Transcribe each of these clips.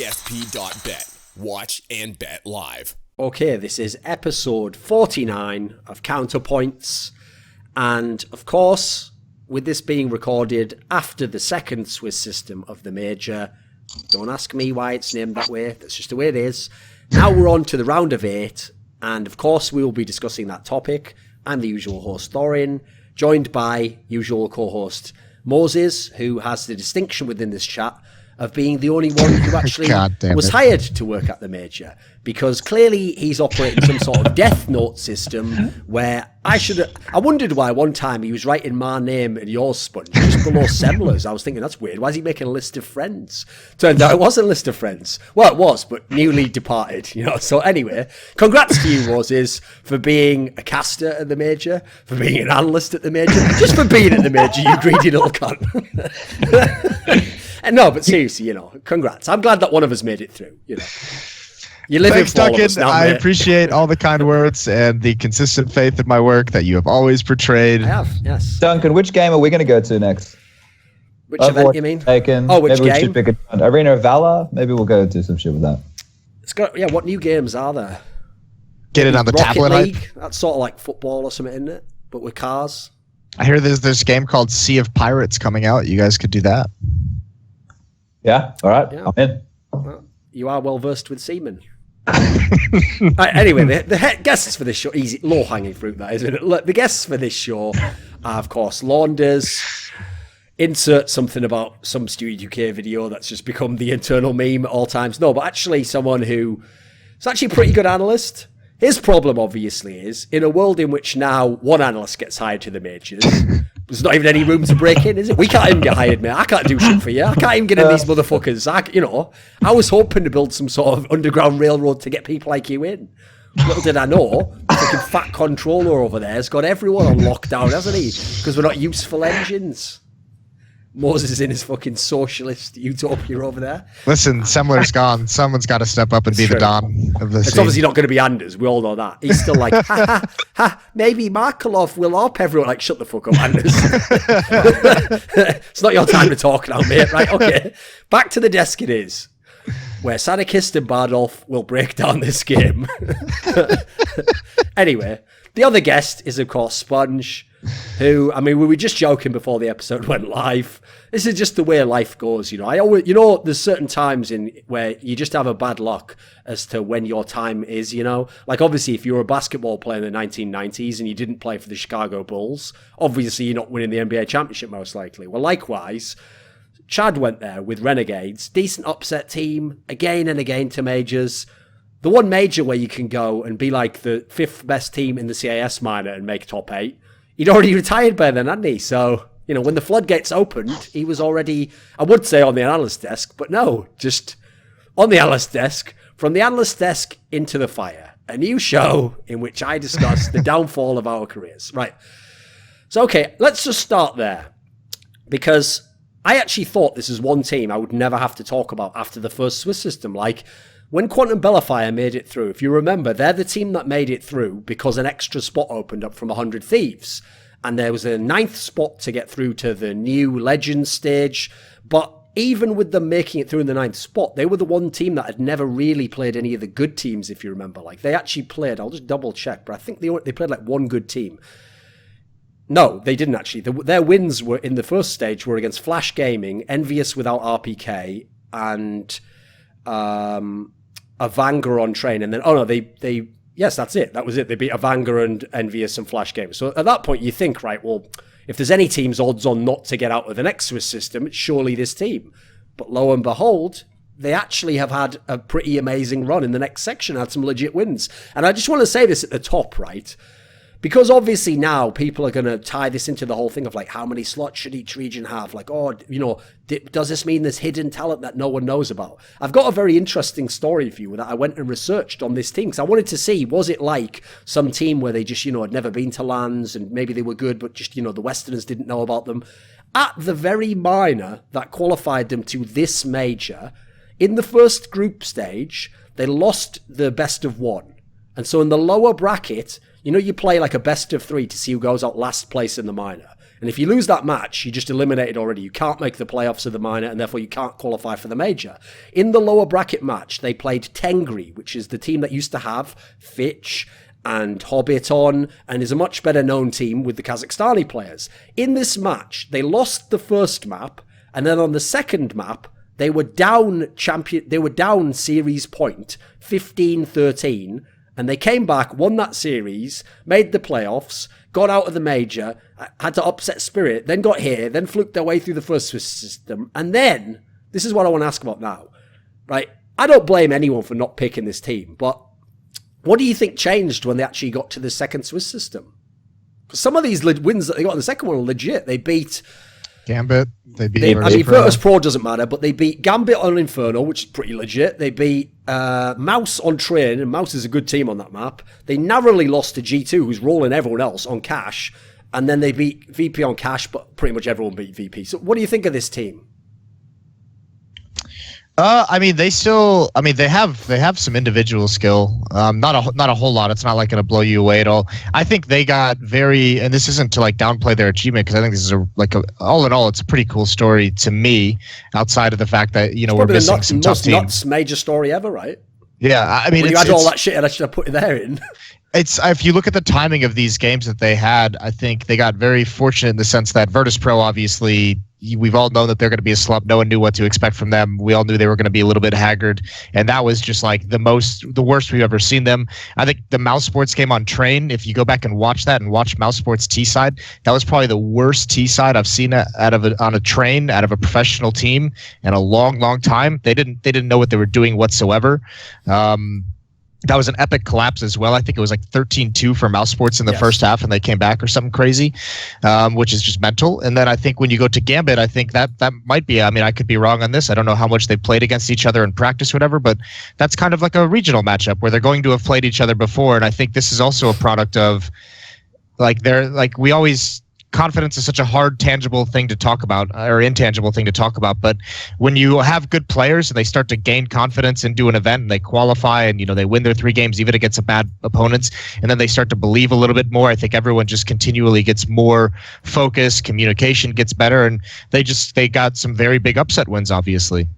SP.bet. Watch and bet live. Okay, this is episode 49 of Counterpoints. And of course, with this being recorded after the second Swiss system of the major, don't ask me why it's named that way. That's just the way it is. Now we're on to the round of 8. And of course, we will be discussing that topic. I'm the usual host, Thorin, joined by usual co-host Moses, who has the distinction within this chat of being the only one who actually was hired to work at the major, because clearly he's operating some sort of death note system where I wondered why one time he was writing my name and yours, SPUNJ, just below Semler's. I was thinking, that's weird. Why is he making a list of friends? Turned out it wasn't a list of friends. Well, it was, but newly departed, you know. So anyway, congrats to you, Moses, for being a caster at the major, for being an analyst at the major, just for being at the major, you greedy little cunt. No, but seriously, you know, congrats. I'm glad that one of us made it through, you know. You live Thanks, in all of us Duncan. now, I mate. appreciate all the kind words and the consistent faith in my work that you have always portrayed. I have, yes. Duncan, which game are we going to go to next? Which event you mean? Taken. Oh, which Maybe we game? should pick Arena of Valor. Maybe we'll go do some shit with that. It's got, yeah, what new games are there? Get it on the Rocket tablet. League? That's sort of like football or something, isn't it? But with cars. I hear there's this game called Sea of Pirates coming out. You guys could do that. Yeah, all right. Yeah. I'm in. Well, you are well versed with seamen. Anyway, the guests for this show, easy, low-hanging fruit that, isn't it? Look, the guests for this show are, of course, Launders. Insert something about some Stewed UK video that's just become the internal meme at all times. No, but actually someone who is actually a pretty good analyst. His problem, obviously, is in a world in which now one analyst gets hired to the majors, there's not even any room to break in, is it? We can't even get hired, mate. I can't do shit for you. I can't even get in these motherfuckers. I was hoping to build some sort of underground railroad to get people like you in. Little did I know, fucking fat controller over there has got everyone on lockdown, hasn't he? Because we're not useful engines. Moses is in his fucking socialist utopia over there. Listen, Semler's gone. Someone's got to step up and be the Don of the It's scene. obviously not going to be Anders. We all know that. He's still like, ha, ha, ha, maybe Markelov will help everyone. Like, shut the fuck up, Anders. It's not your time to talk now, mate. Right, okay. Back to the desk it is, where Sadikist and Bardolph will break down this game. Anyway, the other guest is, of course, SPUNJ, who, I mean, we were just joking before the episode went live. This is just the way life goes, you know. There's certain times where you just have a bad luck as to when your time is, you know. Like, obviously, if you were a basketball player in the 1990s and you didn't play for the Chicago Bulls, obviously you're not winning the NBA championship, most likely. Well, likewise, Chad went there with Renegades, decent upset team, again and again to majors. The one major where you can go and be like the 5th best team in the CIS minor and make top 8. He'd already retired by then, hadn't he? So, you know, when the floodgates opened, he was already, I would say on the analyst desk, but no, just on the analyst desk, from the analyst desk into the fire. A new show in which I discuss the downfall of our careers. Right. So, okay, let's just start there. Because I actually thought this is one team I would never have to talk about after the first Swiss system. Like, when Quantum Bellafire made it through, if you remember, they're the team that made it through because an extra spot opened up from 100 Thieves. And there was a 9th spot to get through to the new Legends stage. But even with them making it through in the 9th spot, they were the one team that had never really played any of the good teams, if you remember. Like, they actually played, I'll just double check, but I think they played like one good team. No, they didn't actually. Their wins were in the first stage were against Flash Gaming, Envious without RPK, and Avanga on train, and then yes, that's it. That was it. They beat Avanga and Envious and Flash Games. So at that point, you think, right, well, if there's any team's odds on not to get out of the next Swiss system, it's surely this team. But lo and behold, they actually have had a pretty amazing run in the next section, had some legit wins. And I just want to say this at the top, right? Because obviously now people are going to tie this into the whole thing of like, how many slots should each region have? Like, oh, you know, does this mean there's hidden talent that no one knows about? I've got a very interesting story for you that I went and researched on this team because I wanted to see, was it like some team where they just, you know, had never been to LANs and maybe they were good, but just, you know, the Westerners didn't know about them. At the very minor that qualified them to this major, in the first group stage, they lost the best of 1. And so in the lower bracket, you know, you play like a best of 3 to see who goes out last place in the minor. And if you lose that match, you're just eliminated already. You can't make the playoffs of the minor, and therefore you can't qualify for the major. In the lower bracket match, they played Tengri, which is the team that used to have Fitch and Hobbit on, and is a much better known team with the Kazakhstani players. In this match, they lost the first map, and then on the second map, they were down series point 15-13, and they came back, won that series, made the playoffs, got out of the major, had to upset Spirit, then got here, then fluked their way through the first Swiss system, and then, this is what I want to ask about now, right? I don't blame anyone for not picking this team, but what do you think changed when they actually got to the second Swiss system? Some of these wins that they got in the second one are legit. They beat Gambit. They beat Virtus.pro doesn't matter, but they beat Gambit on Inferno, which is pretty legit. They beat Mouse on Train, and Mouse is a good team on that map. They narrowly lost to G2, who's rolling everyone else on Cash, and then they beat VP on Cash, but pretty much everyone beat VP. So what do you think of this team? They have some individual skill. Not a whole lot. It's not like going to blow you away at all. I think they got and this isn't to like downplay their achievement, because I think this is all in all, it's a pretty cool story to me, outside of the fact that, we're missing some tough teams. Nuts major story ever, right? Yeah. When you had all that shit, and I should have put it there in. If you look at the timing of these games that they had, I think they got very fortunate in the sense that Virtus.pro, obviously, we've all known that they're going to be a slump. No one knew what to expect from them. We all knew they were going to be a little bit haggard, and that was just like the worst we've ever seen them. I think the Mousesports game on Train, if you go back and watch that and watch Mousesports T side, that was probably the worst T side I've seen on a Train out of a professional team in a long time. They didn't know what they were doing whatsoever. That was an epic collapse as well. I think it was like 13-2 for Mousesports in the first half, and they came back or something crazy, which is just mental. And then I think when you go to Gambit, I think that might be, I could be wrong on this. I don't know how much they played against each other in practice, whatever, but that's kind of like a regional matchup where they're going to have played each other before. And I think this is also a product of confidence is such a hard tangible thing to talk about, or intangible thing to talk about, but when you have good players and they start to gain confidence into an event and they qualify and they win their 3 games even against bad opponents, and then they start to believe a little bit more, I think everyone just continually gets more focused, communication gets better, and they got some very big upset wins, obviously.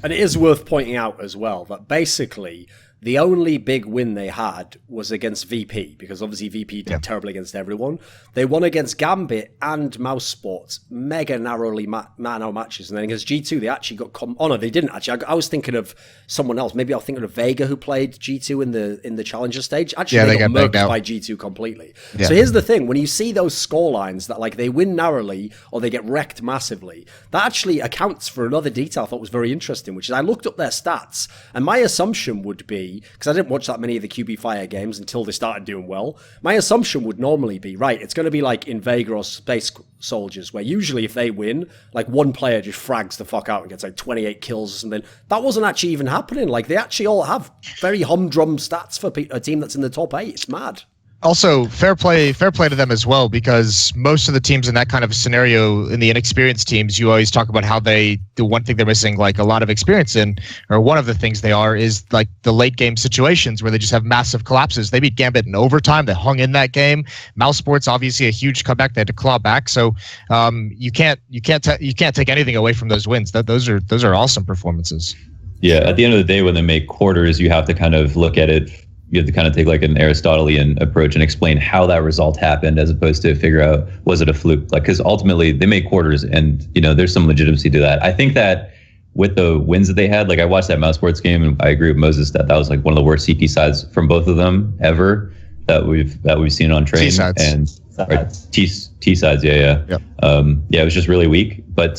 And it is worth pointing out as well that basically the only big win they had was against VP, because obviously VP did terribly against everyone. They won against Gambit and Mousesports, mega narrowly narrow matches. And then against G2, they actually got... no, they didn't actually. I was thinking of someone else. Maybe I was thinking of Vega, who played G2 in the Challenger stage. Actually, they got murked by G2 completely. Yeah. So here's the thing. When you see those scorelines that they win narrowly or they get wrecked massively, that actually accounts for another detail I thought was very interesting, which is I looked up their stats, and my assumption would be, because I didn't watch that many of the QB Fire games until they started doing well, my assumption would normally be, right, it's going to be like in Vega or Space Soldiers, where usually if they win, one player just frags the fuck out and gets 28 kills or something. That wasn't actually even happening. They actually all have very humdrum stats for a team that's in the top 8. It's mad. Also, fair play to them as well, because most of the teams in that kind of scenario, in the inexperienced teams, you always talk about how the one thing they're missing a lot of experience in, or one of the things they are, is the late game situations where they just have massive collapses. They beat Gambit in overtime. They hung in that game. Mousesports, obviously a huge comeback. They had to claw back. So you can't take anything away from those wins. Those are awesome performances. Yeah, at the end of the day, when they make quarters, you have to kind of look at it. You have to kind of take an Aristotelian approach and explain how that result happened, as opposed to figure out, was it a fluke? Because ultimately they make quarters, and there's some legitimacy to that. I think that with the wins that they had, I watched that Mousesports game, and I agree with Moses that was one of the worst CT sides from both of them ever that we've seen on Train. T-sides. And T sides, yeah. Yep. It was just really weak, but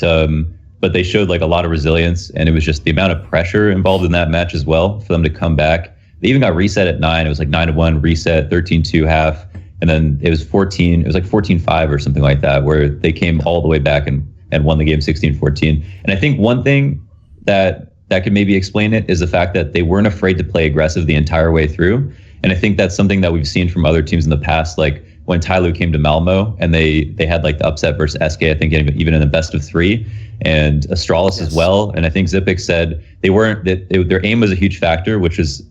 they showed a lot of resilience, and it was just the amount of pressure involved in that match as well for them to come back. They even got reset at 9. It was 9-1 reset, 13-2 half, and then it was 14. It was 14-5 or something like that, where they came all the way back and won the game 16-14. And I think one thing that could maybe explain it is the fact that they weren't afraid to play aggressive the entire way through. And I think that's something that we've seen from other teams in the past, when Tyloo came to Malmo and they had the upset versus SK, I think even in the best of 3, and Astralis as well. And I think Zipic said their aim was a huge factor, which is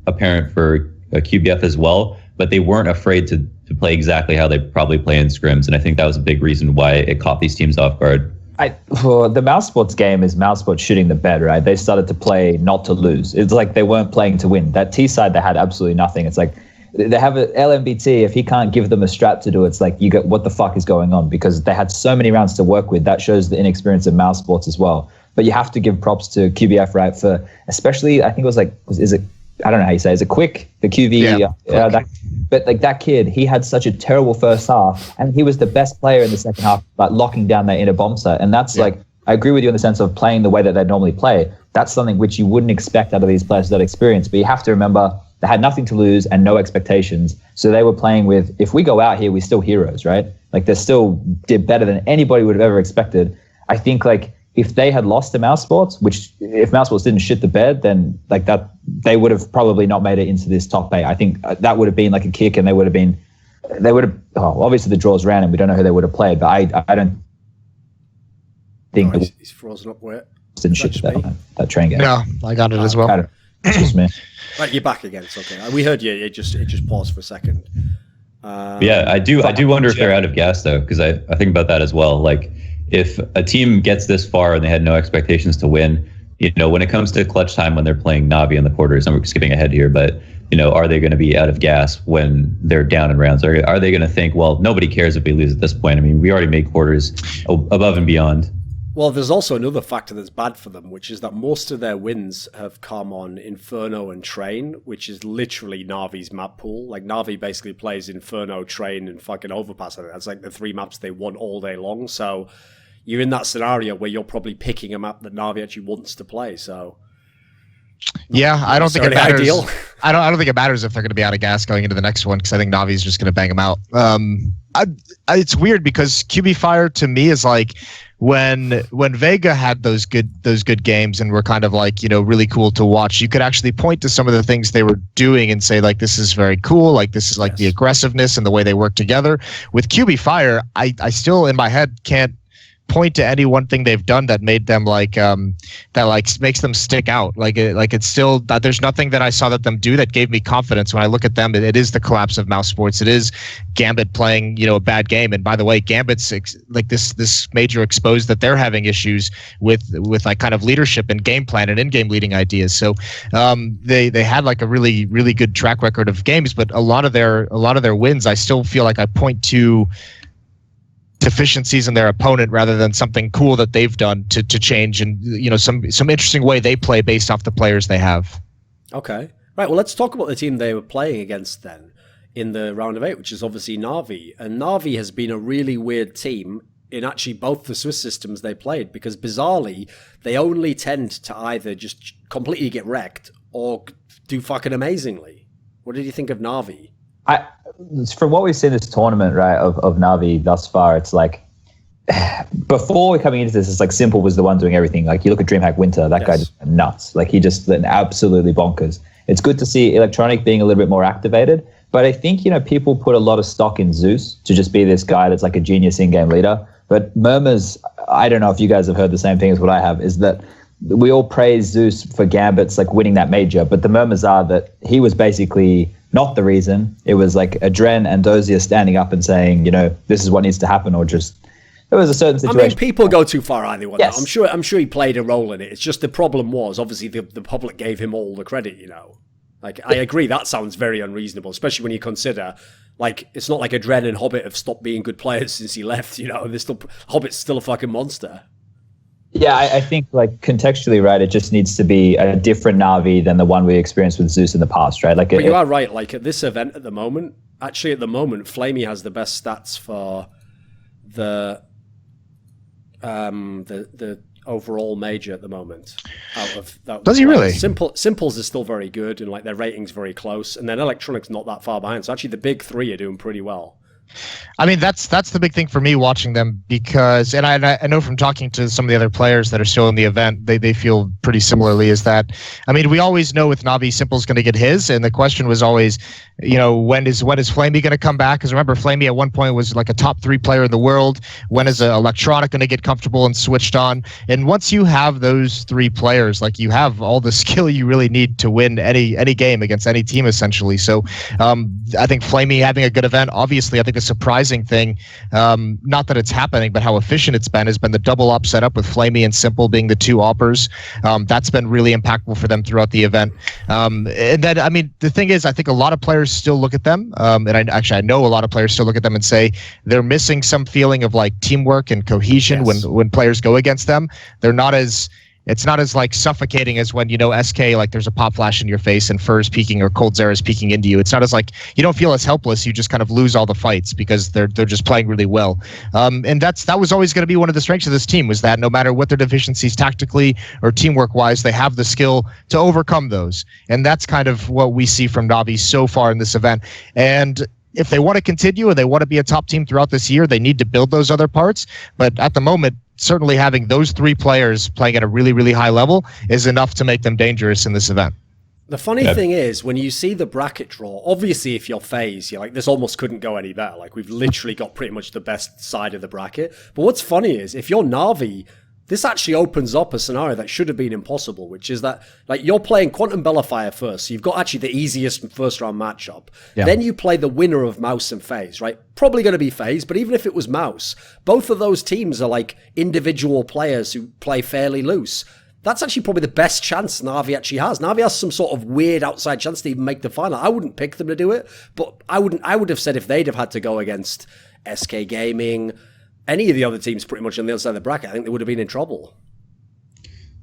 apparent for QBF as well, but they weren't afraid to to play exactly how they probably play in scrims, and I think that was a big reason why it caught these teams off guard. Well, the Mousesports game is Mousesports shooting the bed, right? They started to play not to lose. It's like they weren't playing to win. That T side, they had absolutely nothing. It's like they have an LMBT. If he can't give them a strap to do it, it's like you get what the fuck is going on, because they had so many rounds to work with. That shows the inexperience of Mousesports as well. But you have to give props to QBF, right? For especially, I think it was like, is it? I don't know how you say it. Is it Quick? The QV. But like that kid, he had such a terrible first half, and he was the best player in the second half, like locking down that inner bomb site. And that's like, I agree with you in the sense of playing the way that they normally play. That's something which you wouldn't expect out of these players that experience. But you have to remember they had nothing to lose and no expectations. So they were playing with, if we go out here, we're still heroes, right? Like they still did better than anybody would have ever expected. I think like if they had lost to Mousesports, which if Mousesports didn't shit the bed, then like that, they would have probably not made it into this top 8. I think that would have been like a kick, and they would have, obviously the draws ran and we don't know who they would have played, but I don't think he's frozen up where didn't shit the bed, that train game. No, I got it as well. It's just me. Right, you're back again. It's okay. We heard you. It just paused for a second. Yeah, I do wonder if they're out of gas though, because I think about that as well. Like if a team gets this far and they had no expectations to win, you know, when it comes to clutch time when they're playing Navi in the quarters, and we're skipping ahead here, but you know, are they going to be out of gas when they're down in rounds? Are they going to think, well, nobody cares if we lose at this point? I mean, we already made quarters above and beyond. Well, there's also another factor that's bad for them, which is that most of their wins have come on Inferno and Train, which is literally Navi's map pool. Like, Navi basically plays Inferno, Train, and fucking Overpass. That's like the 3 maps they won all day long. So you're in that scenario where you're probably picking a map that Navi actually wants to play. So yeah, I don't think it matters. Ideal. I don't think it matters if they're going to be out of gas going into the next one, because I think Navi's just going to bang them out. It's weird because QB Fire to me is like when Vega had those good games and were kind of like, you know, really cool to watch. You could actually point to some of the things they were doing and say like, this is very cool. Like this is like the aggressiveness and the way they work together. With QB Fire, I still in my head can't point to any one thing they've done that made them like that like makes them stick out. Like it's still that there's nothing that I saw that them do that gave me confidence when I look at them. It is the collapse of Mousesports. It is Gambit playing, you know, a bad game. And by the way, Gambit's like this major exposed that they're having issues with like kind of leadership and game plan and in-game leading ideas. So they had like a really good track record of games, but a lot of their wins I still feel like I point to deficiencies in their opponent rather than something cool that they've done to change, and you know, some interesting way they play based off the players they have. Okay, right. Well, let's talk about the team they were playing against then in the round of 8, which is obviously Navi. And Navi has been a really weird team in actually both the Swiss systems they played, because bizarrely they only tend to either just completely get wrecked or do fucking amazingly. What did you think of Navi? From what we've seen this tournament, right, of Navi thus far, it's like before we're coming into this, it's like Simple was the one doing everything. Like you look at DreamHack Winter, that guy just went nuts. Like he just went absolutely bonkers. It's good to see Electronic being a little bit more activated, but I think, you know, people put a lot of stock in Zeus to just be this guy that's like a genius in-game leader. But murmurs, I don't know if you guys have heard the same thing as what I have, is that we all praise Zeus for Gambit's like winning that major, but the murmurs are that he was basically not the reason. It was like Adren and Dozier standing up and saying, you know, this is what needs to happen, or just it was a certain situation. I mean, people go too far either. Yes. I'm sure he played a role in it. It's just the problem was obviously the public gave him all the credit, you know. Like I agree that sounds very unreasonable, especially when you consider like it's not like Adren and Hobbit have stopped being good players since he left, you know. Hobbit's still a fucking monster. Yeah, I think like contextually, right, it just needs to be a different Navi than the one we experienced with Zeus in the past, right? Like, but you are right. Like at this event at the moment, Flamey has the best stats for the overall major at the moment. Out of that, does he really? Simples is still very good, and like their rating's very close, and then Electronic's not that far behind. So actually, the big 3 are doing pretty well. I mean, that's the big thing for me watching them, because, and I know from talking to some of the other players that are still in the event, they feel pretty similarly, is that, I mean, we always know with Navi, Simple's going to get his, and the question was always, you know, when is Flamey going to come back? Because remember, Flamey at one point was like a top 3 player in the world. When is Electronic going to get comfortable and switched on? And once you have those 3 players, like, you have all the skill you really need to win any game against any team, essentially. So I think Flamey having a good event, obviously, I think the surprising thing, not that it's happening, but how efficient it's been, has been the double up setup with Flamey and Simple being the 2 oppers. That's been really impactful for them throughout the event. And then, I mean, the thing is, I think a lot of players still look at them, and I know a lot of players still look at them and say they're missing some feeling of like teamwork and cohesion. Yes. when players go against them. It's not as like suffocating as when, you know, SK, like there's a pop flash in your face and Fur's peeking or Cold Zera's peeking into you. It's not as like, you don't feel as helpless. You just kind of lose all the fights because they're just playing really well. And that was always going to be one of the strengths of this team, was that no matter what their deficiencies tactically or teamwork wise, they have the skill to overcome those. And that's kind of what we see from Navi so far in this event. And if they want to continue and they want to be a top team throughout this year, they need to build those other parts. But at the moment, certainly having those 3 players playing at a really, really high level is enough to make them dangerous in this event. The funny thing is, when you see the bracket draw, obviously if you're Faze, you're like, this almost couldn't go any better. Like, we've literally got pretty much the best side of the bracket. But what's funny is, if you're Navi, this actually opens up a scenario that should have been impossible, which is that, like, you're playing Quantum Bellafire first, so you've got actually the easiest first round matchup. Yeah. Then you play the winner of Mouse and Faze, right? Probably going to be Faze, but even if it was Mouse, both of those teams are like individual players who play fairly loose. That's actually probably the best chance Navi actually has. Navi has some sort of weird outside chance to even make the final. I wouldn't pick them to do it, but I would have said if they'd have had to go against SK Gaming, any of the other teams pretty much on the other side of the bracket, I think they would have been in trouble.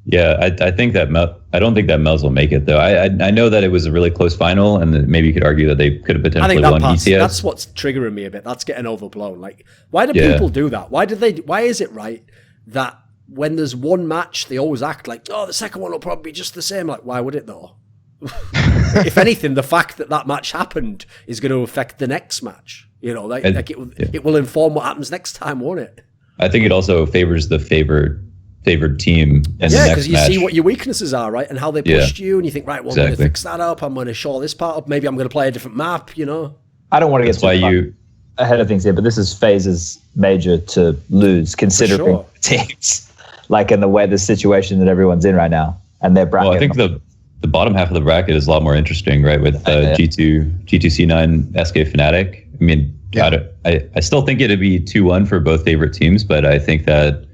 Yeah, I think that I don't think that Mels will make it, though. I know that it was a really close final, and maybe you could argue that they could have potentially won ETS. That's what's triggering me a bit. That's getting overblown. Like, why do people do that? Why is it right that when there's one match, they always act like, oh, the second one will probably be just the same? Like, why would it, though? If anything, the fact that match happened is going to affect the next match. You know, it will inform what happens next time, won't it? I think it also favors the favored team in the next match. Yeah, because you see what your weaknesses are, right? And how they pushed you, and you think, right, well, I'm going to fix that up. I'm going to shore this part up. Maybe I'm going to play a different map, you know? I don't want to get too ahead of things here, but this is Faze's major to lose, considering teams, like in the situation that everyone's in right now. And their bracket. Well, I think the bottom half of the bracket is a lot more interesting, right? With G2, C9, SK Fnatic. I mean, I still think it'd be 2-1 for both favorite teams, but I think that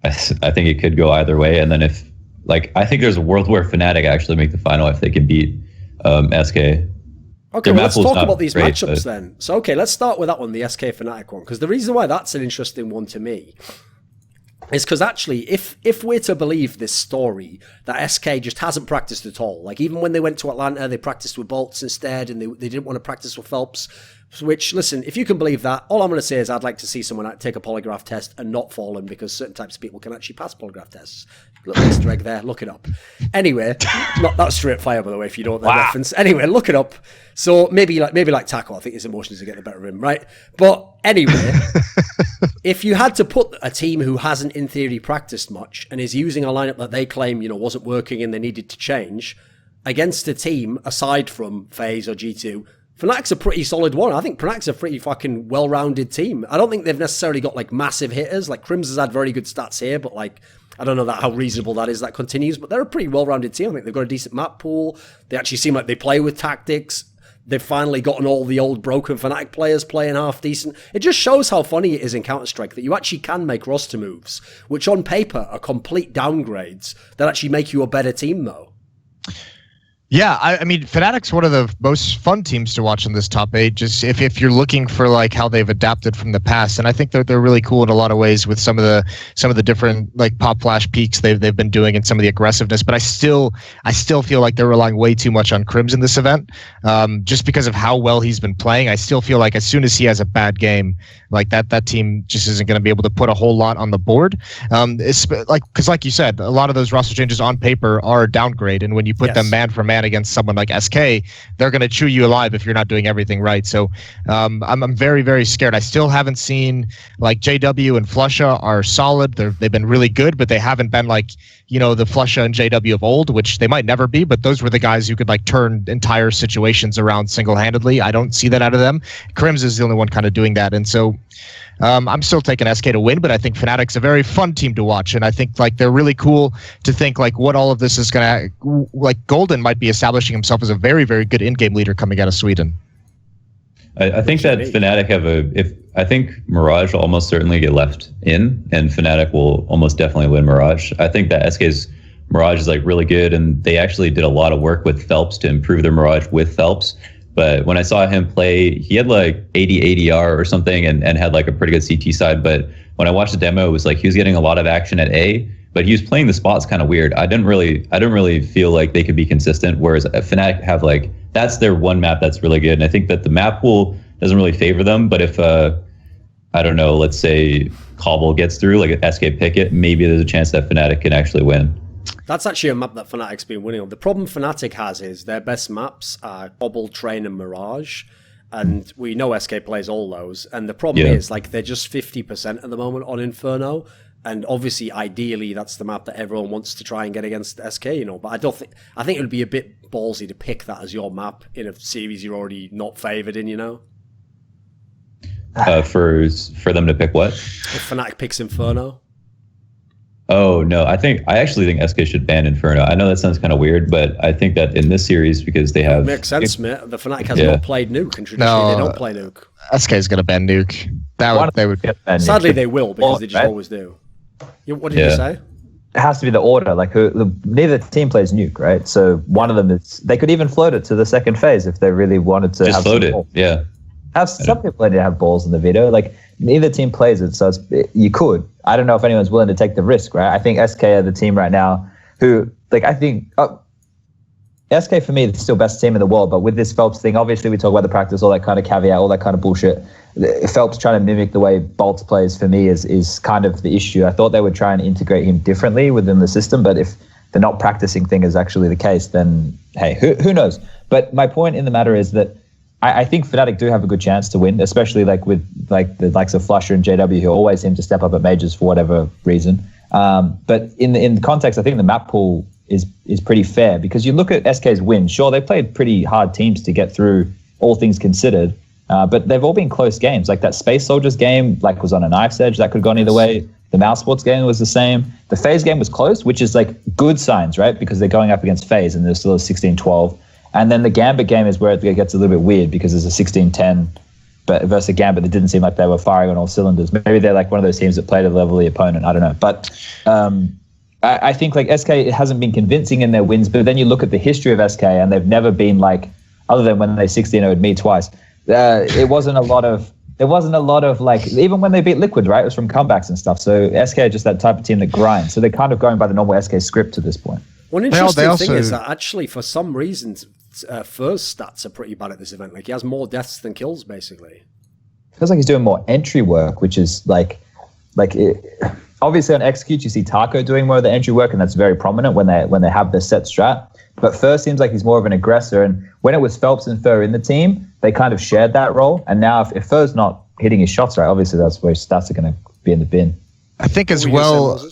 I think it could go either way. And then I think there's a world where Fnatic actually make the final if they can beat SK. Okay, well, let's talk about these matchups then. So, okay, let's start with that one, the SK Fnatic one, because the reason why that's an interesting one to me is because actually, if we're to believe this story, that SK just hasn't practiced at all. Like, even when they went to Atlanta, they practiced with Bolts instead, and they didn't want to practice with Phelps. Which, listen, if you can believe that, all I'm going to say is I'd like to see someone take a polygraph test and not fall in, because certain types of people can actually pass polygraph tests. Little Easter egg there, look it up. Anyway, not that straight fire, by the way, if you don't know that reference. Anyway, look it up. So maybe like Taco, I think his emotions are getting the better of him, right? But anyway, if you had to put a team who hasn't in theory practiced much and is using a lineup that they claim, wasn't working and they needed to change, against a team aside from FaZe or G2, Fnatic's a pretty solid one. I think Fnatic's a pretty fucking well-rounded team. I don't think they've necessarily got like massive hitters. Like Crims has had very good stats here, but like I don't know how reasonable that is. That continues, but they're a pretty well-rounded team. I think they've got a decent map pool. They actually seem like they play with tactics. They've finally gotten all the old broken Fnatic players playing half decent. It just shows how funny it is in Counter-Strike that you actually can make roster moves, which on paper are complete downgrades that actually make you a better team, though. Yeah, I mean, Fnatic's one of the most fun teams to watch in this top 8, just if you're looking for like how they've adapted from the past. And I think they're really cool in a lot of ways with some of the different like pop flash peaks they've been doing and some of the aggressiveness. But I still feel like they're relying way too much on Crims in this event, just because of how well he's been playing. I still feel like as soon as he has a bad game, Like that team just isn't going to be able to put a whole lot on the board. It's because like you said, a lot of those roster changes on paper are a downgrade, and when you put them man for man against someone like SK, they're going to chew you alive if you're not doing everything right. So I'm very, very scared. I still haven't seen, like, JW and Flusha are solid. They've been really good, but they haven't been like, you know, the Flusha and JW of old, which they might never be, but those were the guys who could like turn entire situations around single-handedly. I don't see that out of them. Crims is the only one kind of doing that. And so I'm still taking SK to win, but I think Fnatic's a very fun team to watch. And I think like they're really cool to think like what all of this is going to, like Golden might be establishing himself as a very, very good in-game leader coming out of Sweden. I think that Fnatic I think Mirage will almost certainly get left in, and Fnatic will almost definitely win Mirage. I think that SK's Mirage is like really good, and they actually did a lot of work with Phelps to improve their Mirage with Phelps. But when I saw him play, he had like 80 ADR or something, and had like a pretty good CT side. But when I watched the demo, it was like he was getting a lot of action at A, but he was playing the spots kind of weird. I didn't really feel like they could be consistent. Whereas Fnatic have like, that's their one map that's really good, and I think that the map pool doesn't really favor them. But if I don't know, let's say Cobble gets through, like SK pick it, maybe there's a chance that Fnatic can actually win. That's actually a map that Fnatic's been winning on. The problem Fnatic has is their best maps are Cobble, Train, and Mirage. And we know SK plays all those. And the problem is, like, they're just 50% at the moment on Inferno. And obviously, ideally, that's the map that everyone wants to try and get against SK, you know. But I think it would be a bit ballsy to pick that as your map in a series you're already not favoured in, you know. For them to pick what? If Fnatic picks Inferno. Oh no, I actually think SK should ban Inferno. I know that sounds kind of weird, but I think that in this series, because they have... It makes sense, mate. The Fnatic has not played Nuke, and traditionally they don't play Nuke. SK is going to ban Nuke. Sadly, they will, because they just always do. What did you say? It has to be the order. Like neither team plays Nuke, right? So one of them is... They could even float it to the second phase if they really wanted to. Just float it, yeah. Some people need to have balls in the video. Like, neither team plays it, so you could. I don't know if anyone's willing to take the risk, right? I think SK are the team right now who, like, I think SK for me is still best team in the world, but with this Phelps thing, obviously we talk about the practice, all that kind of caveat, all that kind of bullshit. Phelps trying to mimic the way Boltz plays for me is kind of the issue. I thought they would try and integrate him differently within the system, but if the not practicing thing is actually the case, then hey, who knows? But my point in the matter is that I think Fnatic do have a good chance to win, especially like with like the likes of Flusha and JW, who always seem to step up at majors for whatever reason. But in the context, I think the map pool is pretty fair, because you look at SK's win. Sure, they played pretty hard teams to get through, all things considered, but they've all been close games. Like that Space Soldiers game, like was on a knife's edge. That could have gone either way. The Mousesports game was the same. The Faze game was close, which is like good signs, right? Because they're going up against Faze and there's still a 16-12. And then the Gambit game is where it gets a little bit weird, because there's a 16-10 but versus a Gambit that didn't seem like they were firing on all cylinders. Maybe they're like one of those teams that played at the level of the opponent. I don't know. But I think like SK, it hasn't been convincing in their wins. But then you look at the history of SK, and they've never been like, other than when they 16-0'd me twice, it wasn't a lot of like, even when they beat Liquid, right? It was from comebacks and stuff. So SK are just that type of team that grinds. So they're kind of going by the normal SK script to this point. One interesting thing is that actually, for some reasons, Fur's stats are pretty bad at this event. Like, he has more deaths than kills, basically. Feels like he's doing more entry work, which is obviously on Execute, you see Taco doing more of the entry work, and that's very prominent when they have their set strat. But Fur seems like he's more of an aggressor, and when it was Phelps and Fur in the team, they kind of shared that role. And now if Fur's not hitting his shots right, obviously that's where his stats are going to be in the bin. I think as well...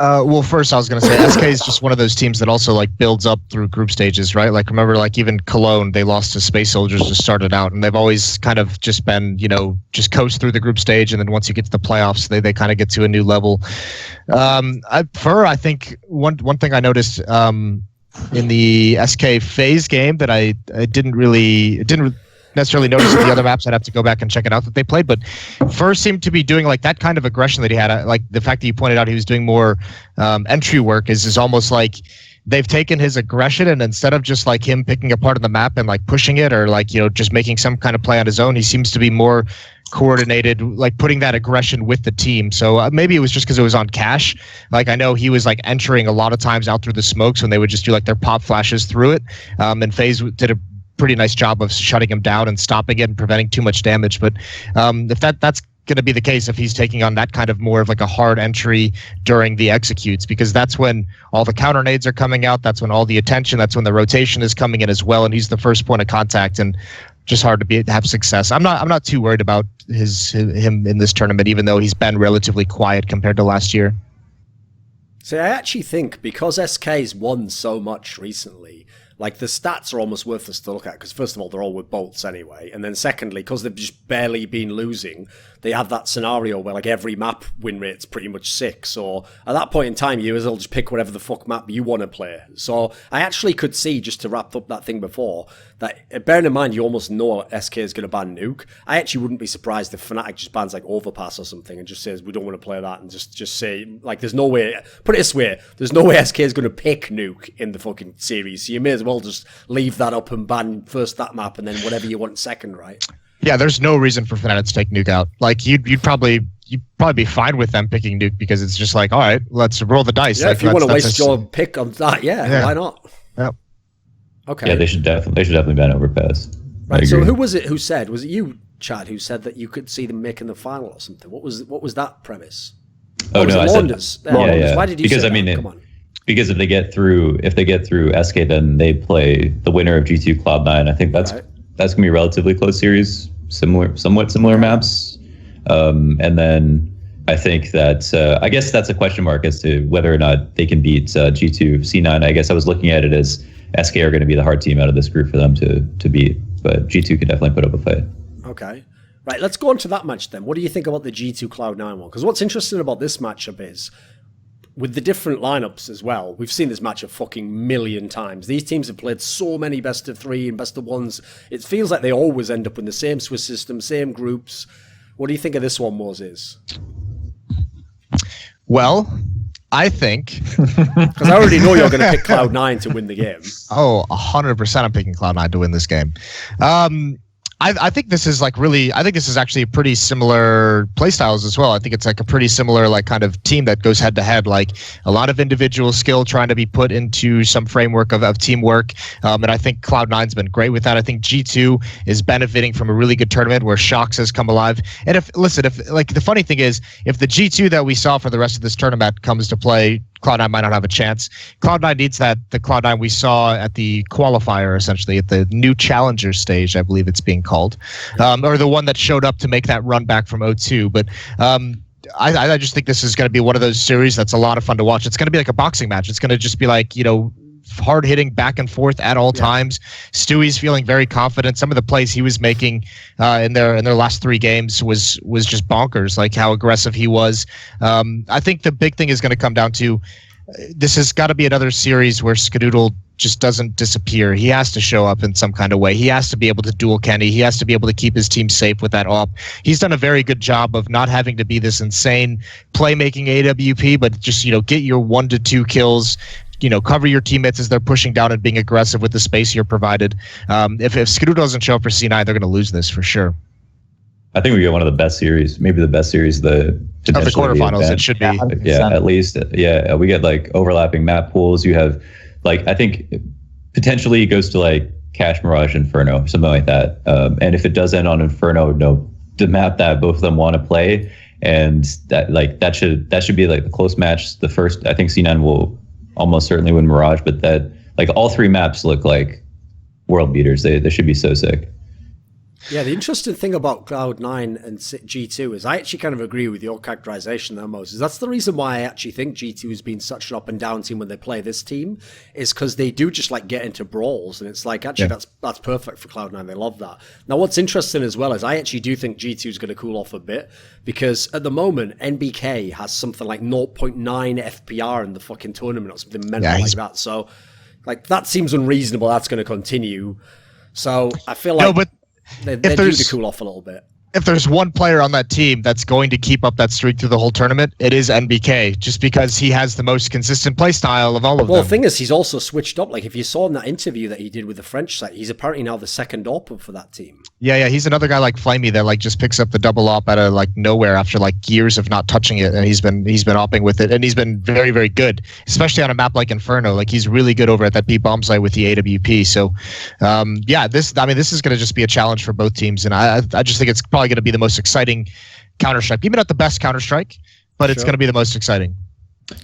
well, first I was going to say SK is just one of those teams that also like builds up through group stages, right? Like remember, like even Cologne, they lost to Space Soldiers to start it out, and they've always kind of just been, you know, just coast through the group stage, and then once you get to the playoffs, they kind of get to a new level. I think one thing I noticed in the SK Faze game that I didn't necessarily notice in the other maps. I'd have to go back and check it out that they played, but First seemed to be doing like that kind of aggression that he had. Like the fact that you pointed out he was doing more entry work is almost like they've taken his aggression, and instead of just like him picking a part of the map and like pushing it, or like, you know, just making some kind of play on his own, he seems to be more coordinated, like putting that aggression with the team. So maybe it was just because it was on cash. Like I know he was like entering a lot of times out through the smokes when they would just do like their pop flashes through it, and FaZe did a pretty nice job of shutting him down and stopping it and preventing too much damage. But if that's going to be the case if he's taking on that kind of more of like a hard entry during the executes, because that's when all the counter nades are coming out. That's when all the attention, that's when the rotation is coming in as well. And he's the first point of contact, and just hard to have success. I'm not too worried about him in this tournament, even though he's been relatively quiet compared to last year. See, I actually think because SK's won so much recently, like the stats are almost worthless to look at, because first of all, they're all with bolts anyway, and then secondly, because they've just barely been losing, they have that scenario where like every map win rate's pretty much 6, so at that point in time, you as well just pick whatever the fuck map you want to play. So I actually could see, just to wrap up that thing before, that bearing in mind you almost know SK is going to ban Nuke, I actually wouldn't be surprised if Fnatic just bans like Overpass or something and just says we don't want to play that, and just say like there's no way, put it this way, there's no way SK is going to pick Nuke in the fucking series, so you may as well just leave that up and ban first that map and then whatever you want second, right? Yeah, there's no reason for Fnatic to take Nuke out. Like you'd probably be fine with them picking Nuke, because it's just like, all right, let's roll the dice. Yeah, like, if you want to waste your pick on that, yeah, why not? Yep. Okay. Yeah, they should definitely ban Overpass. Right. So who was it who said? Was it you, Chad, who said that you could see them making the final or something? What was that premise? Oh no, I Launders? said yeah. Why did you? Because say I mean, that? Come on. Because if they get through SK, then they play the winner of G2 Cloud9. I think that's gonna be a relatively close series, somewhat similar maps, and then I think that I guess that's a question mark as to whether or not they can beat G2 C9. I guess I was looking at it as SK are going to be the hard team out of this group for them to beat, but G2 could definitely put up a fight. Okay. Right, let's go on to that match then. What do you think about the G2 Cloud9 one? Because what's interesting about this matchup is, with the different lineups as well, we've seen this match a fucking million times. These teams have played so many best of 3 and best of 1s. It feels like they always end up in the same Swiss system, same groups. What do you think of this one, Moses? Well, I think... Because I already know you're going to pick Cloud9 to win the game. Oh, 100% I'm picking Cloud9 to win this game. I think this is like really, I think this is actually pretty similar playstyles as well. I think it's like a pretty similar like kind of team that goes head to head, like a lot of individual skill trying to be put into some framework of teamwork. And I think Cloud9's been great with that. I think G2 is benefiting from a really good tournament where Shox has come alive. And if like the funny thing is, if the G2 that we saw for the rest of this tournament comes to play, Cloud9 might not have a chance. Cloud9 needs the Cloud9 we saw at the qualifier, essentially, at the new challenger stage, I believe it's being called, or the one that showed up to make that run back from O2. But I just think this is going to be one of those series that's a lot of fun to watch. It's going to be like a boxing match. It's going to just be like, hard hitting back and forth at all times. Stewie's feeling very confident. Some of the plays he was making in their last 3 games was just bonkers, like how aggressive he was. I think the big thing is going to come down to, this has got to be another series where Skadoodle just doesn't disappear. He has to show up in some kind of way. He has to be able to duel Kenny. He has to be able to keep his team safe with that AWP. He's done a very good job of not having to be this insane playmaking AWP, but just, get your 1 to 2 kills, cover your teammates as they're pushing down and being aggressive with the space you're provided. If Skadoodle doesn't show up for C9, they're going to lose this for sure. I think we get one of the best series, maybe the best series of the quarterfinals. It should be. Yeah, at least. Yeah, we get like overlapping map pools. You have like, I think potentially it goes to like Cash Mirage Inferno, something like that. And if it does end on Inferno, the map that both of them want to play, and that should be like the close match. The first, I think C9 will almost certainly win Mirage, but that like all 3 maps look like world beaters. They should be so sick. Yeah, the interesting thing about Cloud9 and G2 is I actually kind of agree with your characterization there, Moses. That's the reason why I actually think G2 has been such an up and down team when they play this team, is because they do just like get into brawls, and it's like, actually that's perfect for Cloud9. They love that. Now, what's interesting as well is I actually do think G2 is going to cool off a bit, because at the moment NBK has something like 0.9 FPR in the fucking tournament or something mental like that. So like that seems unreasonable. That's going to continue. So I feel like they're due to cool off a little bit. If there's one player on that team that's going to keep up that streak through the whole tournament, it is NBK, just because he has the most consistent play style of all of them. Well, the thing is, he's also switched up. Like, if you saw in that interview that he did with the French site, he's apparently now the second AWP for that team. Yeah, he's another guy like Flamey that like just picks up the double AWP out of like nowhere after like years of not touching it, and he's been AWPing with it, and he's been very, very good, especially on a map like Inferno. Like, he's really good over at that B bomb site with the AWP. So, this is going to just be a challenge for both teams, and I just think it's probably going to be the most exciting Counter-Strike. Maybe not the best Counter-Strike, but it's going to be the most exciting.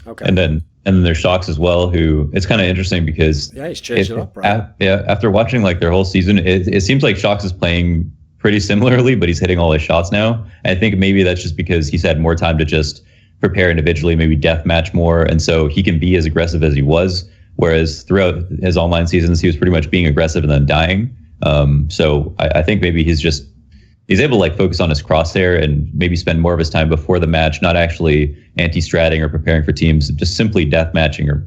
Okay. And then there's Shox as well, who it's kind of interesting because he's changed it up, right? After watching like their whole season, it seems like Shox is playing pretty similarly, but he's hitting all his shots now. And I think maybe that's just because he's had more time to just prepare individually, maybe deathmatch more, and so he can be as aggressive as he was. Whereas throughout his online seasons, he was pretty much being aggressive and then dying. So I think maybe he's able to like focus on his crosshair and maybe spend more of his time before the match, not actually anti-stratting or preparing for teams, just simply deathmatching or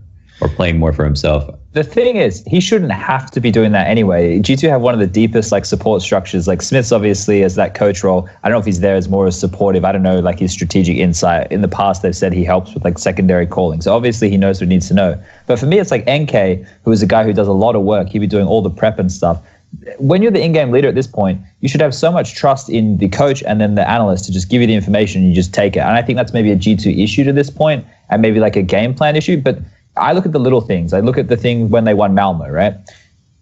playing more for himself. The thing is, he shouldn't have to be doing that anyway. G2 have one of the deepest like support structures. Like Smith's obviously as that coach role. I don't know if he's there as more as supportive. I don't know like his strategic insight. In the past, they've said he helps with like secondary calling. So obviously he knows what he needs to know. But for me, it's like NK, who is a guy who does a lot of work. He'd be doing all the prep and stuff. When you're the in-game leader at this point, you should have so much trust in the coach and then the analyst to just give you the information and you just take it. And I think that's maybe a G2 issue to this point and maybe like a game plan issue. But I look at the little things. I look at the thing when they won Malmo, right?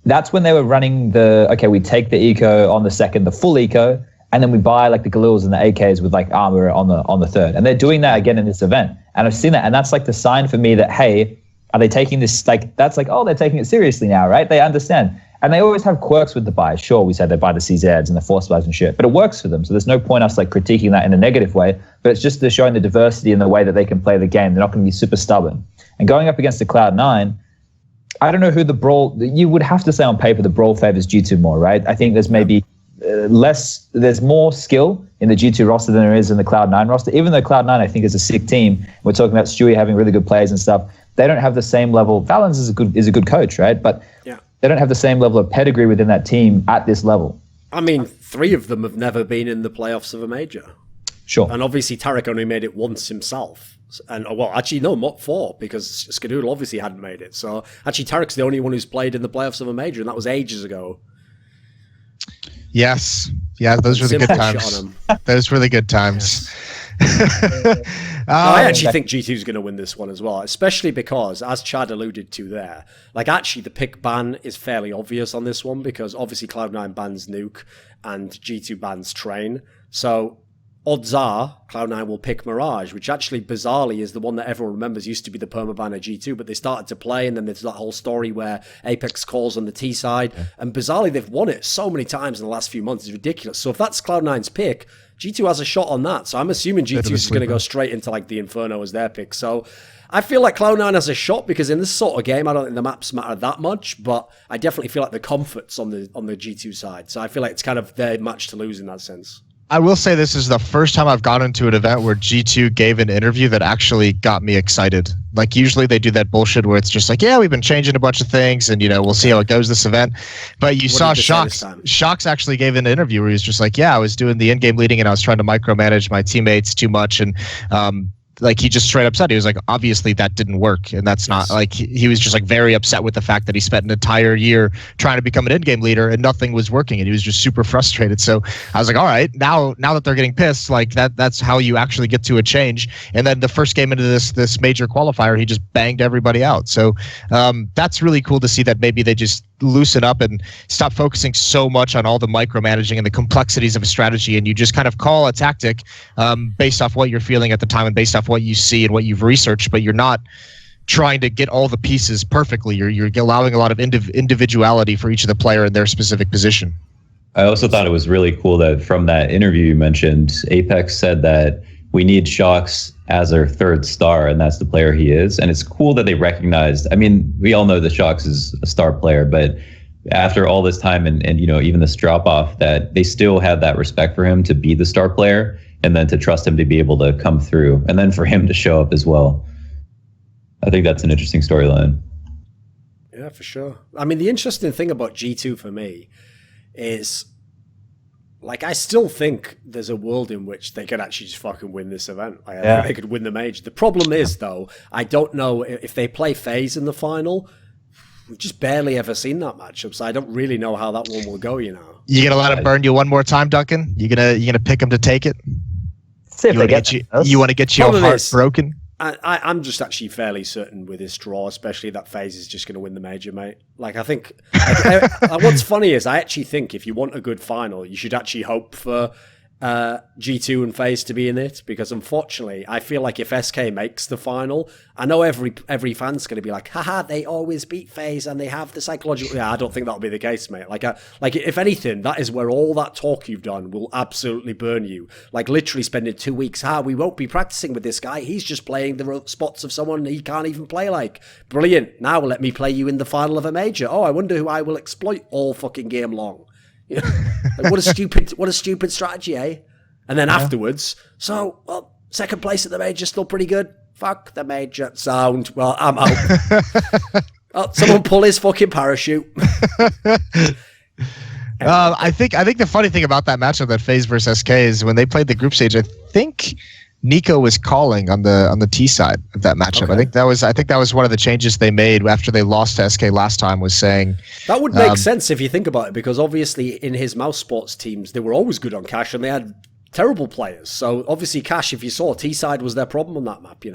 That's when they were running we take the eco on the second, the full eco, and then we buy like the Galils and the AKs with like armor on the third. And they're doing that again in this event. And I've seen that. And that's like the sign for me that, hey, are they taking this, like, that's like, oh, they're taking it seriously now, right? They understand. And they always have quirks with the buys. Sure, we say they buy the CZs and the force buys and shit, but it works for them. So there's no point us like critiquing that in a negative way, but it's just they're showing the diversity in the way that they can play the game. They're not going to be super stubborn. And going up against the Cloud9, I don't know who the Brawl, you would have to say on paper the Brawl favors G2 more, right? I think there's maybe there's more skill in the G2 roster than there is in the Cloud9 roster. Even though Cloud9, I think, is a sick team. We're talking about Stewie having really good players and stuff. They don't have the same level. Valens is a good coach, right? But they don't have the same level of pedigree within that team at this level. I mean, 3 of them have never been in the playoffs of a major. Sure. And obviously Tarek only made it once himself. And, well, actually, no, not 4, because Skadoodle obviously hadn't made it. So, actually, Tarek's the only one who's played in the playoffs of a major, and that was ages ago. Yes. Yeah, those were the good times. Those were the good times. I actually think G2 is going to win this one as well, especially because, as Chad alluded to there, like actually the pick ban is fairly obvious on this one because obviously Cloud9 bans Nuke and G2 bans Train. So odds are Cloud9 will pick Mirage, which actually bizarrely is the one that everyone remembers used to be the permaban of G2, but they started to play and then there's that whole story where Apex calls on the T side and bizarrely they've won it so many times in the last few months. It's ridiculous. So if that's Cloud9's pick, G2 has a shot on that. So I'm assuming G2 is going to go straight into like the Inferno as their pick. So I feel like Cloud9 has a shot because in this sort of game, I don't think the maps matter that much, but I definitely feel like the comfort's on the G2 side. So I feel like it's kind of their match to lose in that sense. I will say this is the first time I've gone into an event where G2 gave an interview that actually got me excited. Like usually they do that bullshit where it's just like, yeah, we've been changing a bunch of things and, you know, we'll see how it goes this event. But you saw Shox. Shox actually gave an interview where he was just like, yeah, I was doing the in-game leading and I was trying to micromanage my teammates too much. And like he just straight up said, he was like, obviously that didn't work. And that's not like, he was just like very upset with the fact that he spent an entire year trying to become an in-game leader and nothing was working. And he was just super frustrated. So I was like, all right, now that they're getting pissed, like that's how you actually get to a change. And then the first game into this major qualifier, he just banged everybody out. So that's really cool to see that maybe they just loosen up and stop focusing so much on all the micromanaging and the complexities of a strategy. And you just kind of call a tactic based off what you're feeling at the time and based off what you see and what you've researched, but you're not trying to get all the pieces perfectly. You're allowing a lot of individuality for each of the player in their specific position. I also thought it was really cool that from that interview you mentioned, Apex said that we need Shox as our third star, and that's the player he is. And it's cool that they recognized, I mean, we all know that Shox is a star player, but after all this time and you know, even this drop off, that they still have that respect for him to be the star player and then to trust him to be able to come through and then for him to show up as well. I think that's an interesting storyline. Yeah, for sure. I mean, the interesting thing about G2 for me is, like, I still think there's a world in which they could actually just fucking win this event. I think they could win the major. The problem is, though, I don't know if they play Faze in the final. We've just barely ever seen that matchup, so I don't really know how that one will go, you know. You gonna let him burn you one more time, Duncan? You gonna pick him to take it? See if you want to get your heart broken? I'm just actually fairly certain with this draw, especially that Faze is just going to win the major, mate. Like, I think... what's funny is I actually think if you want a good final, you should actually hope for G2 and FaZe to be in it, because unfortunately I feel like if SK makes the final, I know every fan's going to be like, haha, they always beat FaZe and they have the psychological. Yeah, I don't think that'll be the case, mate. Like if anything, that is where all that talk you've done will absolutely burn you. Like literally spending 2 weeks, we won't be practicing with this guy, he's just playing the spots of someone he can't even play like. Brilliant, now let me play you in the final of a major. Oh, I wonder who I will exploit all fucking game long. Like, what a stupid strategy, eh? And then afterwards, second place at the major, still pretty good. Fuck the major. Sound. Well, I'm out. Someone pull his fucking parachute. I think the funny thing about that matchup, that FaZe versus SK, is when they played the group stage, I think Nico was calling on the T side of that matchup. Okay. I think that was one of the changes they made after they lost to SK last time, was saying that would make sense if you think about it, because obviously in his Mousesports teams they were always good on Cash and they had terrible players. So obviously Cash, if you saw, T side was their problem on that map.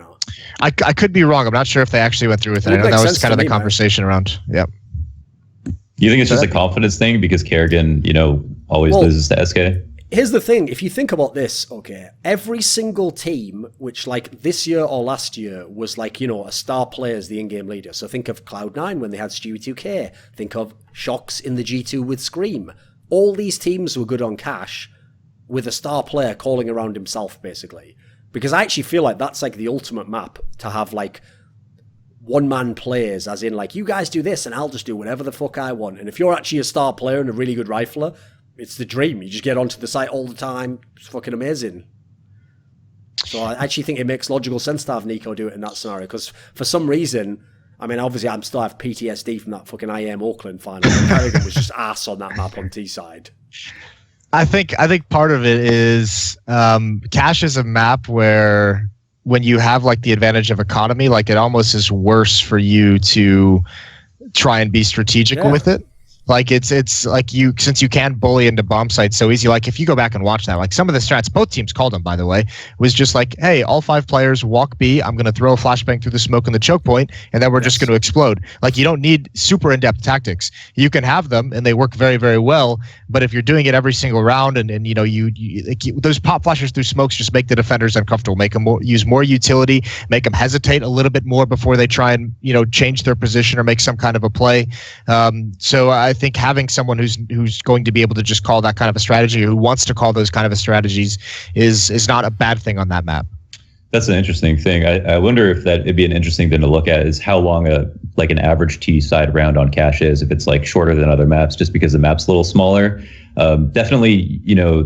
I could be wrong. I'm not sure if they actually went through with it. I know that was kind of the conversation around. Yeah. You think it's just a confidence thing because Kerrigan, always loses to SK? Here's the thing, if you think about this, okay, every single team, which like this year or last year was like, a star player as the in-game leader. So think of Cloud9 when they had Stewie2K. Think of Shox in the G2 with Scream. All these teams were good on Cash with a star player calling around himself, basically. Because I actually feel like that's like the ultimate map to have like one-man players, as in like, you guys do this and I'll just do whatever the fuck I want. And if you're actually a star player and a really good rifler, it's the dream. You just get onto the site all the time. It's fucking amazing. So I actually think it makes logical sense to have Nico do it in that scenario, because for some reason, I mean, obviously I still have PTSD from that fucking IM Auckland final. Kerrigan was just ass on that map on T side. I think part of it is Cash is a map where when you have like the advantage of economy, like it almost is worse for you to try and be strategic with it. Like it's like since you can bully into bomb sites so easy. Like if you go back and watch that, like some of the strats both teams called them, by the way, was just like, hey, all 5 players walk B. I'm going to throw a flashbang through the smoke in the choke point, and then we're just going to explode. Like you don't need super in-depth tactics. You can have them, and they work very, very well. But if you're doing it every single round, and those pop flashes through smokes just make the defenders uncomfortable, make them use more utility, make them hesitate a little bit more before they try and change their position or make some kind of a play. So I think having someone who's going to be able to just call that kind of a strategy, who wants to call those kind of strategies, is not a bad thing on that map. That's an interesting thing. I wonder if it'd be an interesting thing to look at, is how long an average T side round on Cash is, if it's like shorter than other maps, just because the map's a little smaller. Definitely,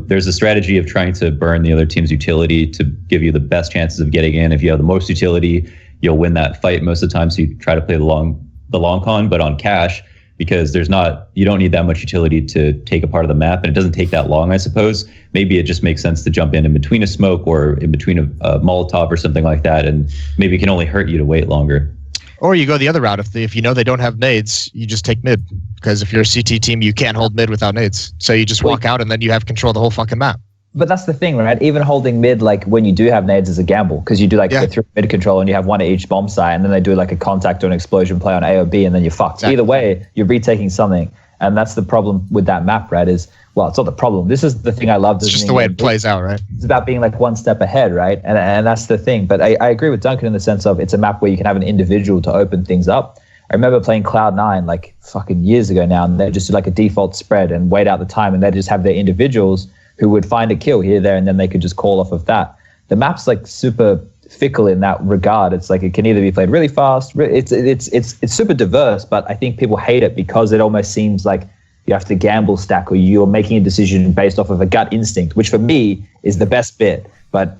there's a strategy of trying to burn the other team's utility to give you the best chances of getting in. If you have the most utility, you'll win that fight most of the time. So you try to play the long con, but on Cash, because you don't need that much utility to take a part of the map, and it doesn't take that long, I suppose. Maybe it just makes sense to jump in between a smoke or in between a Molotov or something like that, and maybe it can only hurt you to wait longer. Or you go the other route. If they don't have nades, you just take mid, because if you're a CT team, you can't hold mid without nades. So you just walk out, and then you have control of the whole fucking map. But that's the thing, right? Even holding mid, like when you do have nades, is a gamble, because you do the 3 mid control and you have 1 at each bomb site, and then they do like a contact or an explosion play on A or B, and then you're fucked. Exactly. Either way, you're retaking something, and that's the problem with that map, right? It's not the problem. This is the thing I love. It's just the way it plays out, right? It's about being like one step ahead, right? And that's the thing. But I agree with Duncan in the sense of it's a map where you can have an individual to open things up. I remember playing Cloud9 like fucking years ago now, and they just do like a default spread and wait out the time, and they just have their individuals who would find a kill here, there, and then they could just call off of that. The map's like super fickle in that regard. It's like it can either be played really fast. It's super diverse, but I think people hate it because it almost seems like you have to gamble stack, or you're making a decision based off of a gut instinct, which for me is the best bit. But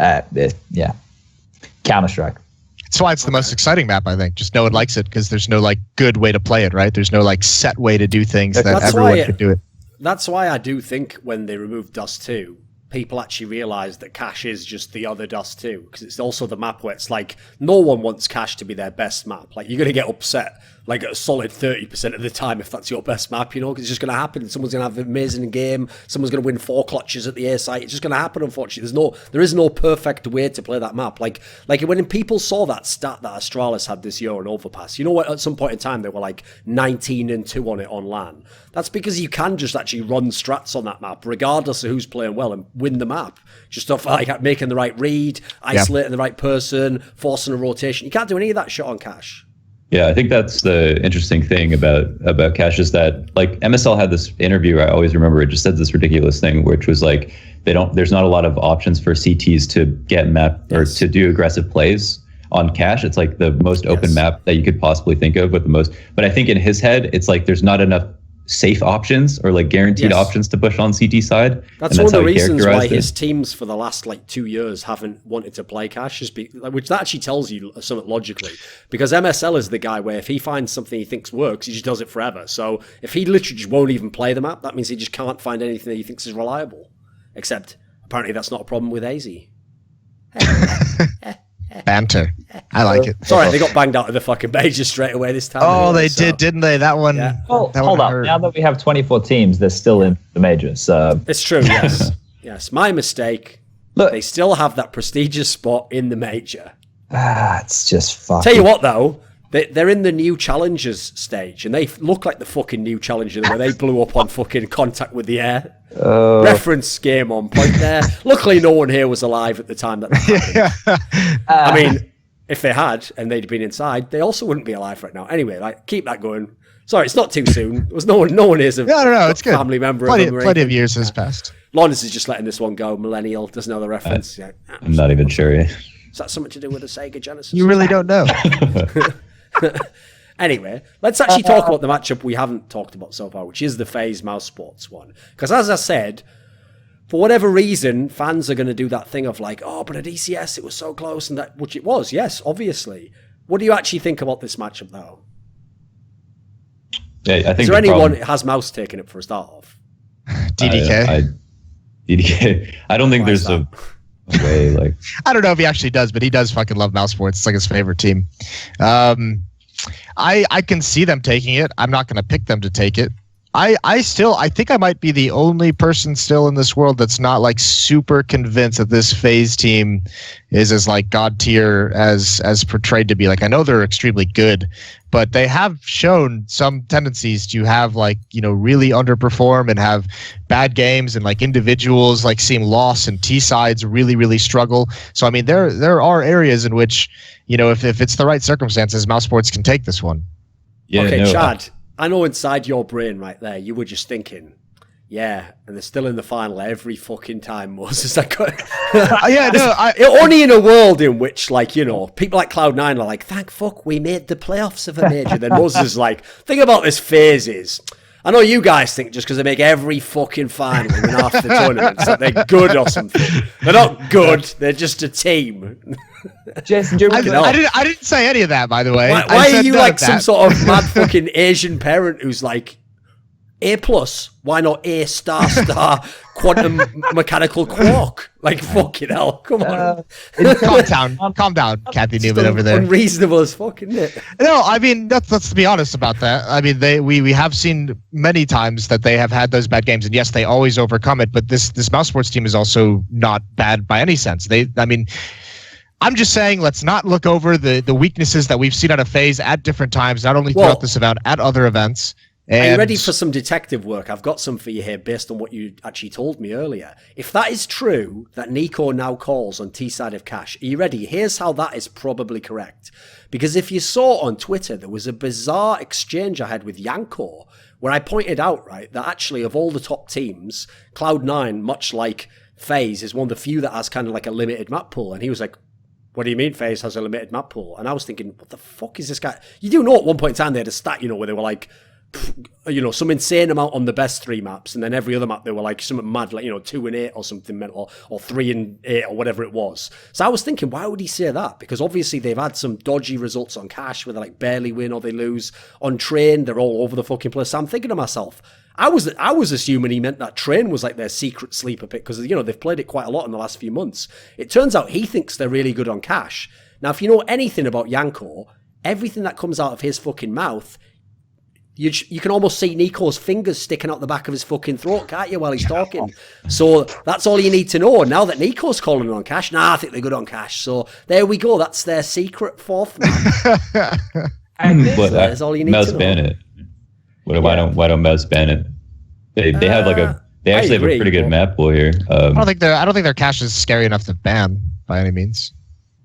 Counter-Strike. That's why it's the most exciting map, I think. Just no one likes it because there's no like good way to play it, right? There's no like set way to do things that everyone could do it. That's why I do think when they removed Dust 2, people actually realised that Cash is just the other Dust 2, because it's also the map where it's like, no one wants Cash to be their best map. Like, you're going to get upset like a solid 30% of the time if that's your best map, because it's just going to happen. Someone's going to have an amazing game. Someone's going to win 4 clutches at the A site. It's just going to happen, unfortunately. There is no perfect way to play that map. Like when people saw that stat that Astralis had this year on Overpass, what, at some point in time, they were like 19-2 on it on LAN. That's because you can just actually run strats on that map, regardless of who's playing well, and win the map. Just stuff like making the right read, isolating the right person, forcing a rotation. You can't do any of that shit on Cash. Yeah, I think that's the interesting thing about Cash is that like MSL had this interview. I always remember it just said this ridiculous thing, which was like there's not a lot of options for CTs to get map or to do aggressive plays on Cash. It's like the most open map that you could possibly think of with the most. But I think in his head, it's like there's not enough safe options or like guaranteed options to push on CT side. That's one of the reasons why his teams for the last like 2 years haven't wanted to play Cash, which that actually tells you something logically. Because MSL is the guy where if he finds something he thinks works, he just does it forever. So if he literally just won't even play the map, that means he just can't find anything that he thinks is reliable. Except apparently that's not a problem with AZ. Banter. I like it. Sorry, they got banged out of the fucking major straight away this time. Oh, they did, didn't they? That one. Yeah. Well, that hold one up. hurt. Now that we have 24 teams, they're still in the major. So It's true, yes. Yes, my mistake. Look. They still have that prestigious spot in the major. it's just fucking. Tell you what, though, they're in the new challengers stage, and they look like the fucking new challenger where they blew up on fucking contact with the air. Reference game on point there. Luckily, no one here was alive at the time that happened. I mean, if they had and they'd been inside, they also wouldn't be alive right now. Anyway, like keep that going. Sorry, it's not too soon. There was no one is a It's good. family member. Plenty of years has passed. Launders is just letting this one go. Millennial doesn't know the reference. I'm not even sure. Is that something to do with the Sega Genesis? You really don't know. Anyway, let's actually talk about the matchup we haven't talked about so far, which is the Faze Mousesports one. Because as I said, for whatever reason, fans are going to do that thing of like, oh, but at ECS it was so close, and that, which it was, yes, obviously. What do you actually think about this matchup, though? Yeah, I think is there anyone has Mouse taking it for a start off? DDK. DDK. I don't think there's a way like. I don't know if he actually does, but he does fucking love Mousesports. It's like his favorite team. I can see them taking it. I'm not going to pick them to take it. I think I might be the only person still in this world that's not like super convinced that this Faze team is as like god tier as portrayed to be. Like I know they're extremely good, but they have shown some tendencies to have like, you know, really underperform and have bad games, and like individuals like seem lost and T sides really, really struggle. So I mean there are areas in which, you know, if it's the right circumstances, Mousesports can take this one. Yeah, okay, no, Chad. I know inside your brain right there, you were just thinking, yeah, and they're still in the final every fucking time, Moses. Only in a world in which, like, you know, people like Cloud9 are like, thank fuck we made the playoffs of a major. Then Moses is like, think about this Phases. I know you guys think just because they make every fucking final and win half the tournaments that they're good or something. They're not good. They're just a team. Jason, do you remember? I didn't say any of that, by the way. Why are you like some sort of mad fucking Asian parent who's like, A+, why not A star quantum mechanical quark? Like, fucking hell, come on. Calm down, Kathy Newman over there. Unreasonable as fuck, isn't it? No, I mean, let's be honest about that. I mean, we have seen many times that they have had those bad games, and yes, they always overcome it, but this Mousesports team is also not bad by any sense. I'm just saying, let's not look over the weaknesses that we've seen out of Faze at different times, not only throughout this event, at other events. Are you ready for some detective work? I've got some for you here based on what you actually told me earlier. If that is true, that Nico now calls on T-side of Cash, are you ready? Here's how that is probably correct. Because if you saw on Twitter, there was a bizarre exchange I had with Yanko, where I pointed out, right, that actually of all the top teams, Cloud9, much like Faze, is one of the few that has kind of like a limited map pool. And he was like, what do you mean Faze has a limited map pool? And I was thinking, what the fuck is this guy? You do know at one point in time they had a stat, you know, where they were like, you know, some insane amount on the best 3 maps, and then every other map they were like something mad, like, you know, 2 and 8 or something mental, or 3 and 8 or whatever it was. So I was thinking, why would he say that? Because obviously they've had some dodgy results on Cash where they like barely win or they lose. On Train, they're all over the fucking place. So I'm thinking to myself, I was assuming he meant that Train was like their secret sleeper pick because, you know, they've played it quite a lot in the last few months. It turns out he thinks they're really good on Cash. Now, if you know anything about Yanko, everything that comes out of his fucking mouth, you can almost see Nico's fingers sticking out the back of his fucking throat, can't you, while he's talking? So that's all you need to know. Now that Nico's calling on Cash, I think they're good on Cash. So there we go. That's their secret fourth. That's all you need Mouse to know. ban it. Why don't Mouse ban it? They have like They actually have a pretty good map pool here. I don't think their cache is scary enough to ban by any means.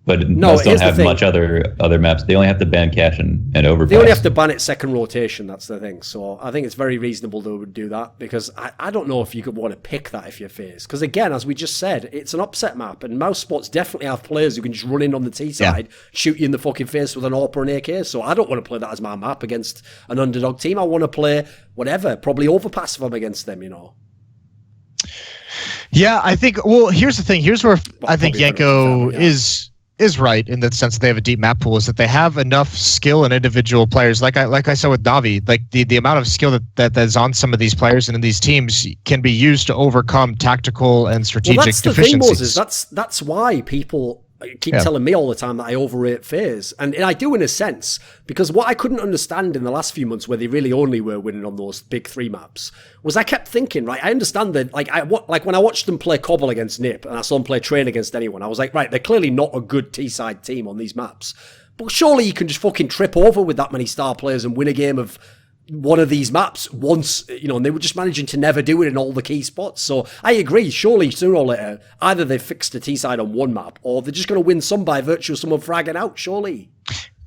But most don't have much other maps. They only have to ban cache and overpass. They only have to ban it second rotation, that's the thing. So I think it's very reasonable they would do that, because I don't know if you could want to pick that if you're Faze. Because again, as we just said, it's an upset map, and Mousesports definitely have players who can just run in on the T side, shoot you in the fucking face with an AWP or an AK. So I don't want to play that as my map against an underdog team. I want to play whatever, probably overpass if I'm against them, you know. Yeah, I think, well, here's the thing. Here's where I think Yanko is right in the sense that they have a deep map pool, is that they have enough skill in individual players. Like I said with Navi, like the amount of skill that is on some of these players and in these teams can be used to overcome tactical and strategic deficiencies. Thing, Moses. That's why people keep telling me all the time that I overrate Faze, and I do in a sense, because what I couldn't understand in the last few months, where they really only were winning on those big 3 maps, was I kept thinking, right, I understand that, like when I watched them play Cobble against Nip, and I saw them play Train against anyone, I was like, right, they're clearly not a good T-side team on these maps, but surely you can just fucking trip over with that many star players and win a game of one of these maps once, you know, and they were just managing to never do it in all the key spots. So I agree, surely sooner or later, either they've fixed the T-side on one map, or they're just going to win some by virtue of someone fragging out, surely.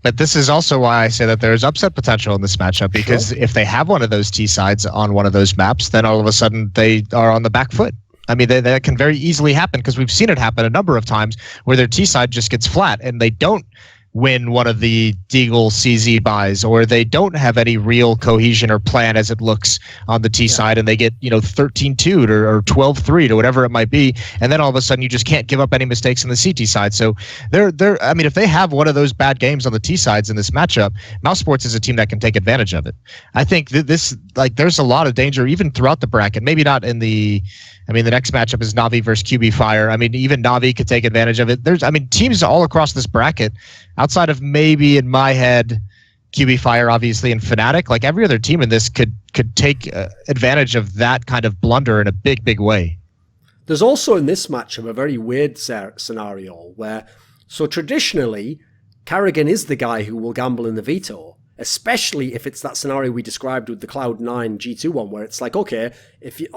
But this is also why I say that there's upset potential in this matchup, because if they have one of those T-sides on one of those maps, then all of a sudden they are on the back foot. I mean, that can very easily happen, because we've seen it happen a number of times where their T-side just gets flat and they don't win one of the Deagle CZ buys, or they don't have any real cohesion or plan as it looks on the T side, and they get, 13-2 or 12-3 or whatever it might be, and then all of a sudden you just can't give up any mistakes on the CT side. So I mean, if they have one of those bad games on the T sides in this matchup, Mousesports is a team that can take advantage of it. I think there's a lot of danger even throughout the bracket. Maybe not in the next matchup is Navi versus QB Fire. I mean, even Navi could take advantage of it. Teams all across this bracket, outside of maybe in my head, QB Fire, obviously, and Fnatic, like every other team in this could take advantage of that kind of blunder in a big, big way. There's also in this matchup a very weird scenario where, so traditionally, Carrigan is the guy who will gamble in the veto, especially if it's that scenario we described with the Cloud9 G2 one, where it's like, okay, if you...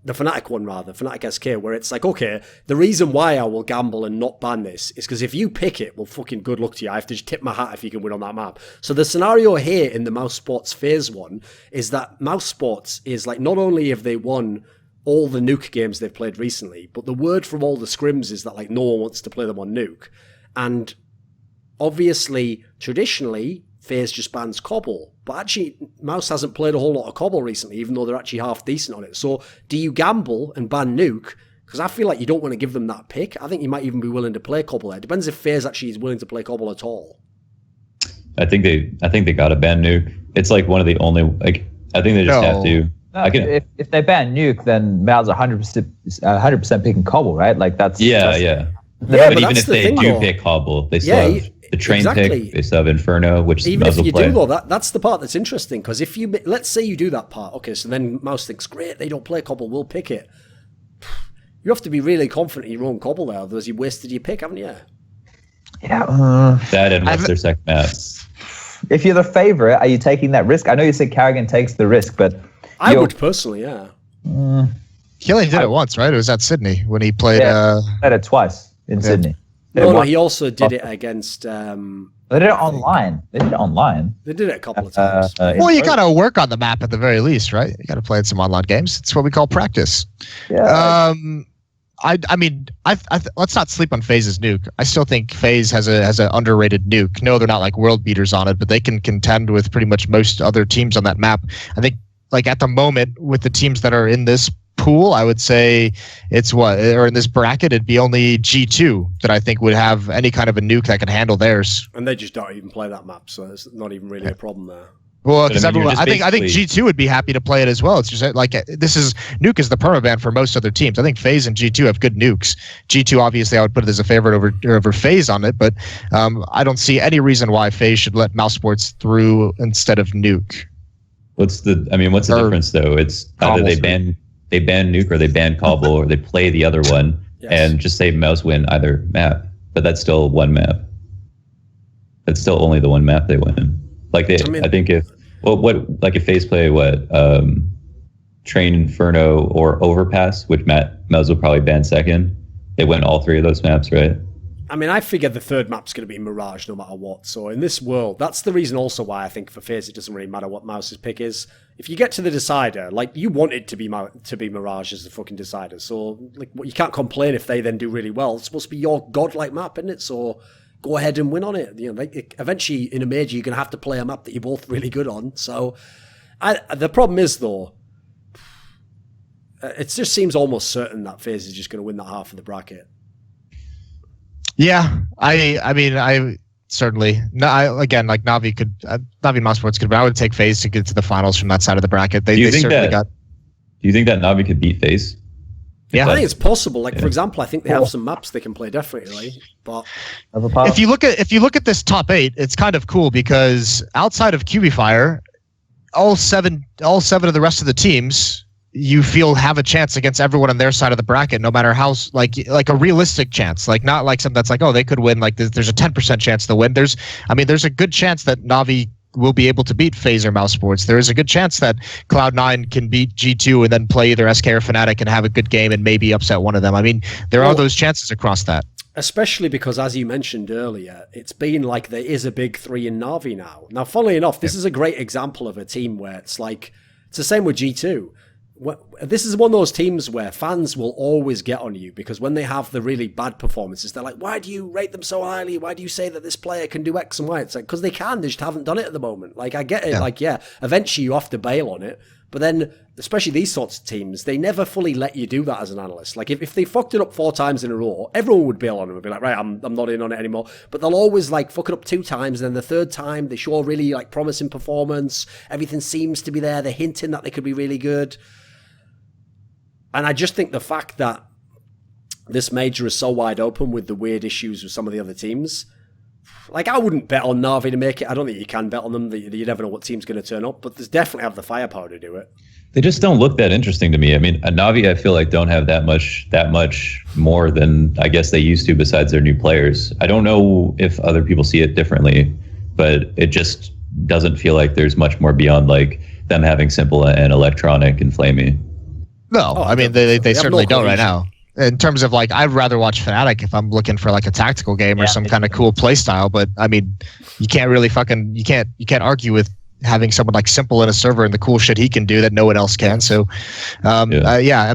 the Fnatic one rather, Fnatic SK, where it's like, okay, the reason why I will gamble and not ban this is because if you pick it, well, fucking good luck to you. I have to just tip my hat if you can win on that map. So the scenario here in the Mousesports Faze one is that Mousesports is like, not only have they won all the nuke games they've played recently, but the word from all the scrims is that like no one wants to play them on nuke. And obviously, traditionally, Faze just bans Cobble, but actually Mouse hasn't played a whole lot of Cobble recently, even though they're actually half decent on it. So do you gamble and ban Nuke? Because I feel like you don't want to give them that pick. I think you might even be willing to play Cobble there. Depends if Faze actually is willing to play Cobble at all. I think they gotta ban Nuke. It's like one of the only, like, I think they just have to. No, if they ban Nuke, then Mal's 100% picking Cobble, right? Like that's yeah. But even if they do pick Cobble, they still have the train pick. They still have Inferno, which even Mouse if you will play. do though, that's the part that's interesting, because if you, let's say you do that part, okay, so then Mouse thinks, great, they don't play Cobble, we'll pick it. You have to be really confident in your own Cobble there, otherwise you wasted your pick, haven't you? Yeah. That and what's their second map? If you're the favorite, are you taking that risk? I know you said Carrigan takes the risk, but I would personally, yeah. He only did it once, right? It was at Sydney when he played. Played it twice in Sydney. No, he also did it against. They did it online. They did it a couple of times. Well, you got to work on the map at the very least, right? You got to play in some online games. It's what we call practice. Yeah. I mean, let's not sleep on Faze's nuke. I still think Faze has an underrated nuke. No, they're not like world beaters on it, but they can contend with pretty much most other teams on that map. I think, like at the moment, with the teams that are in this pool, I would say or in this bracket, it'd be only G2 that I think would have any kind of a nuke that can handle theirs. And they just don't even play that map, so it's not even really a problem there. Well, because I think G2 would be happy to play it as well. It's just like nuke is the permaban for most other teams. I think Faze and G2 have good nukes. G2 obviously I would put it as a favorite over Faze on it, but I don't see any reason why Faze should let Mousesports through instead of nuke. What's the difference though? It's either they ban Nuke or they ban Cobble or they play the other one and just say Mouse win either map. But that's still one map. That's still only the one map they win. Like I think if Faze play Train Inferno or Overpass, which Mez will probably ban second. They win all 3 of those maps, right? I mean, I figured the third map's going to be Mirage no matter what. So in this world, that's the reason also why I think for Faze it doesn't really matter what Mouse's pick is. If you get to the decider, like, you want it to be Mirage as the fucking decider. So like, you can't complain if they then do really well. It's supposed to be your godlike map, isn't it? So go ahead and win on it. You know, like, eventually in a major you're going to have to play a map that you're both really good on. So the problem is though, it just seems almost certain that Faze is just going to win that half of the bracket. Yeah, I mean, I certainly. Again, like Navi could, Navi and Mousesports could, but I would take Faze to get to the finals from that side of the bracket. Do you think that Navi could beat Faze? Yeah, I think it's possible. Like, for example, I think they have some maps they can play definitely. But if you look at this top 8, it's kind of cool because outside of Fire, all seven of the rest of the teams, you feel have a chance against everyone on their side of the bracket, no matter how like a realistic chance, like not like something that's like, oh, they could win. Like there's a 10% chance they'll win. There's a good chance that Navi will be able to beat Faze or Mousesports. There is a good chance that Cloud9 can beat G2 and then play either SK or Fnatic and have a good game and maybe upset one of them. I mean, there are those chances across that. Especially because, as you mentioned earlier, it's been like there is a big 3 in Navi now. Now, funnily enough, this is a great example of a team where it's like, it's the same with G2. This is one of those teams where fans will always get on you because when they have the really bad performances, they're like, why do you rate them so highly? Why do you say that this player can do X and Y? It's like, because they can, they just haven't done it at the moment. Like, I get it. Yeah. Like, yeah, eventually you have to bail on it. But then, especially these sorts of teams, they never fully let you do that as an analyst. Like, if they fucked it up 4 times in a row, everyone would bail on them and be like, right, I'm not in on it anymore. But they'll always, like, fuck it up 2 times, and then the 3rd time, they show a really, like, promising performance. Everything seems to be there. They're hinting that they could be really good. And I just think the fact that this major is so wide open with the weird issues with some of the other teams, like, I wouldn't bet on Navi to make it. I don't think you can bet on them. You never know what team's going to turn up, but there's definitely have the firepower to do it. They just don't look that interesting to me. I mean, Navi, I feel like don't have that much more than I guess they used to besides their new players. I don't know if other people see it differently, but it just doesn't feel like there's much more beyond like them having Simple and Electronic and Flamey. No, I mean, they certainly don't right now. In terms of like, I'd rather watch Fnatic if I'm looking for like a tactical game or some kind of cool play style. But I mean, you can't really you can't argue with having someone like Simple in a server and the cool shit he can do that no one else can. So, I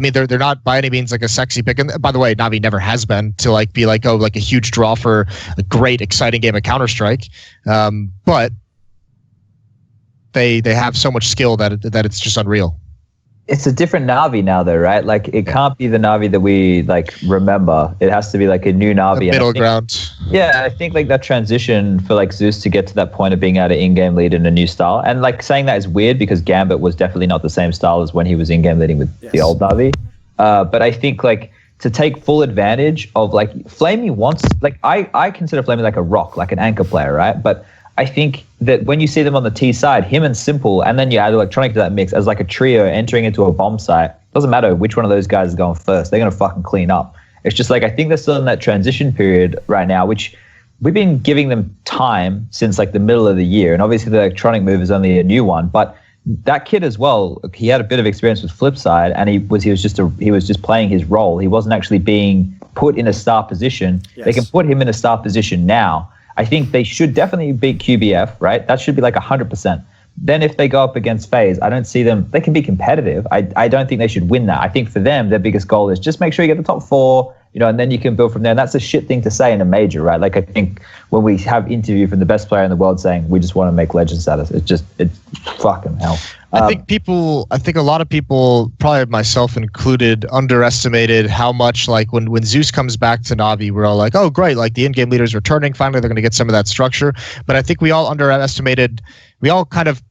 mean, they're not by any means like a sexy pick. And by the way, Navi never has been to like be like, oh, like a huge draw for a great, exciting game of Counter-Strike. But they have so much skill that it's just unreal. It's a different Navi now, though, right? Like, it can't be the Navi that we like remember. It has to be like a new Navi. Middle ground. Yeah, I think like that transition for like Zeus to get to that point of being able to in-game lead in a new style, and like saying that is weird because Gambit was definitely not the same style as when he was in-game leading with the old Navi. But I think like to take full advantage of like Flamey wants, like I consider Flamey like a rock, like an anchor player, right? But I think that when you see them on the T side, him and Simple, and then you add Electronic to that mix as like a trio entering into a bomb site, doesn't matter which one of those guys is going first, they're going to fucking clean up. It's just like, I think they're still in that transition period right now, which we've been giving them time since like the middle of the year. And obviously the Electronic move is only a new one, but that kid as well, he had a bit of experience with Flipside, and he was just playing his role. He wasn't actually being put in a star position. Yes. They can put him in a star position now. I think they should definitely beat QBF, right? That should be like 100%. Then if they go up against FaZe, I don't see them, they can be competitive. I don't think they should win that. I think for them, their biggest goal is just make sure you get the top 4, and then you can build from there. And that's a shit thing to say in a major, right? Like, I think when we have interview from the best player in the world saying, we just want to make legend status, it's fucking hell. I think a lot of people, probably myself included, underestimated how much, like, when Zeus comes back to Navi, we're all like, oh, great, like, the in-game leader's returning, finally they're going to get some of that structure. But I think we all kind of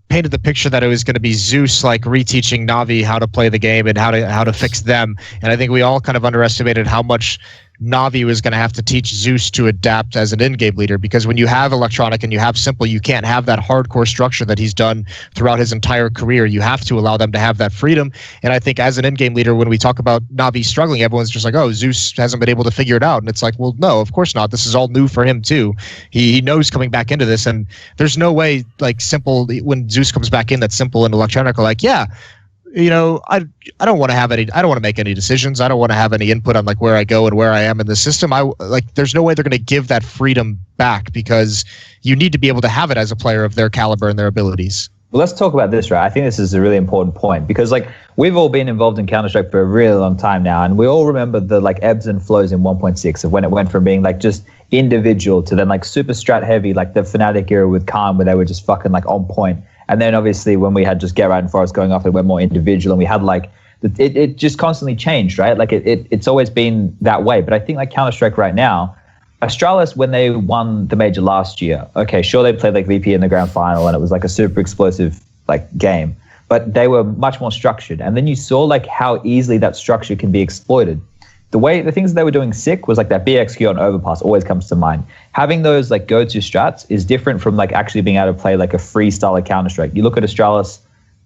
painted the picture that it was going to be Zeus like reteaching Navi how to play the game and how to fix them. And I think we all kind of underestimated how much Navi was going to have to teach Zeus to adapt as an in-game leader, because when you have Electronic and you have Simple, you can't have that hardcore structure that he's done throughout his entire career. You have to allow them to have that freedom. And I think as an in-game leader, when we talk about Navi struggling, everyone's just like, oh, Zeus hasn't been able to figure it out. And it's like, well, no, of course not. This is all new for him too. He knows coming back into this, and there's no way like Simple, when Zeus comes back in, that Simple and Electronic are like, yeah, you know, I don't want to make any decisions. I don't want to have any input on like where I go and where I am in the system. There's no way they're going to give that freedom back, because you need to be able to have it as a player of their caliber and their abilities. Well, let's talk about this, right? I think this is a really important point, because like we've all been involved in Counter-Strike for a really long time now, and we all remember the like ebbs and flows in 1.6 of when it went from being like just individual to then like super strat heavy, like the Fnatic era with Khan, where they were just fucking like on point. And then obviously when we had just Get Right and Forest going off, it went more individual, and we had like it just constantly changed, right? Like it's always been that way. But I think like Counter-Strike right now, Astralis, when they won the major last year, okay, sure, they played like VP in the grand final and it was like a super explosive like game, but they were much more structured. And then you saw like how easily that structure can be exploited. The things they were doing sick was like that BXQ on Overpass always comes to mind. Having those like go-to strats is different from like actually being able to play like a freestyle of Counter-Strike. You look at Astralis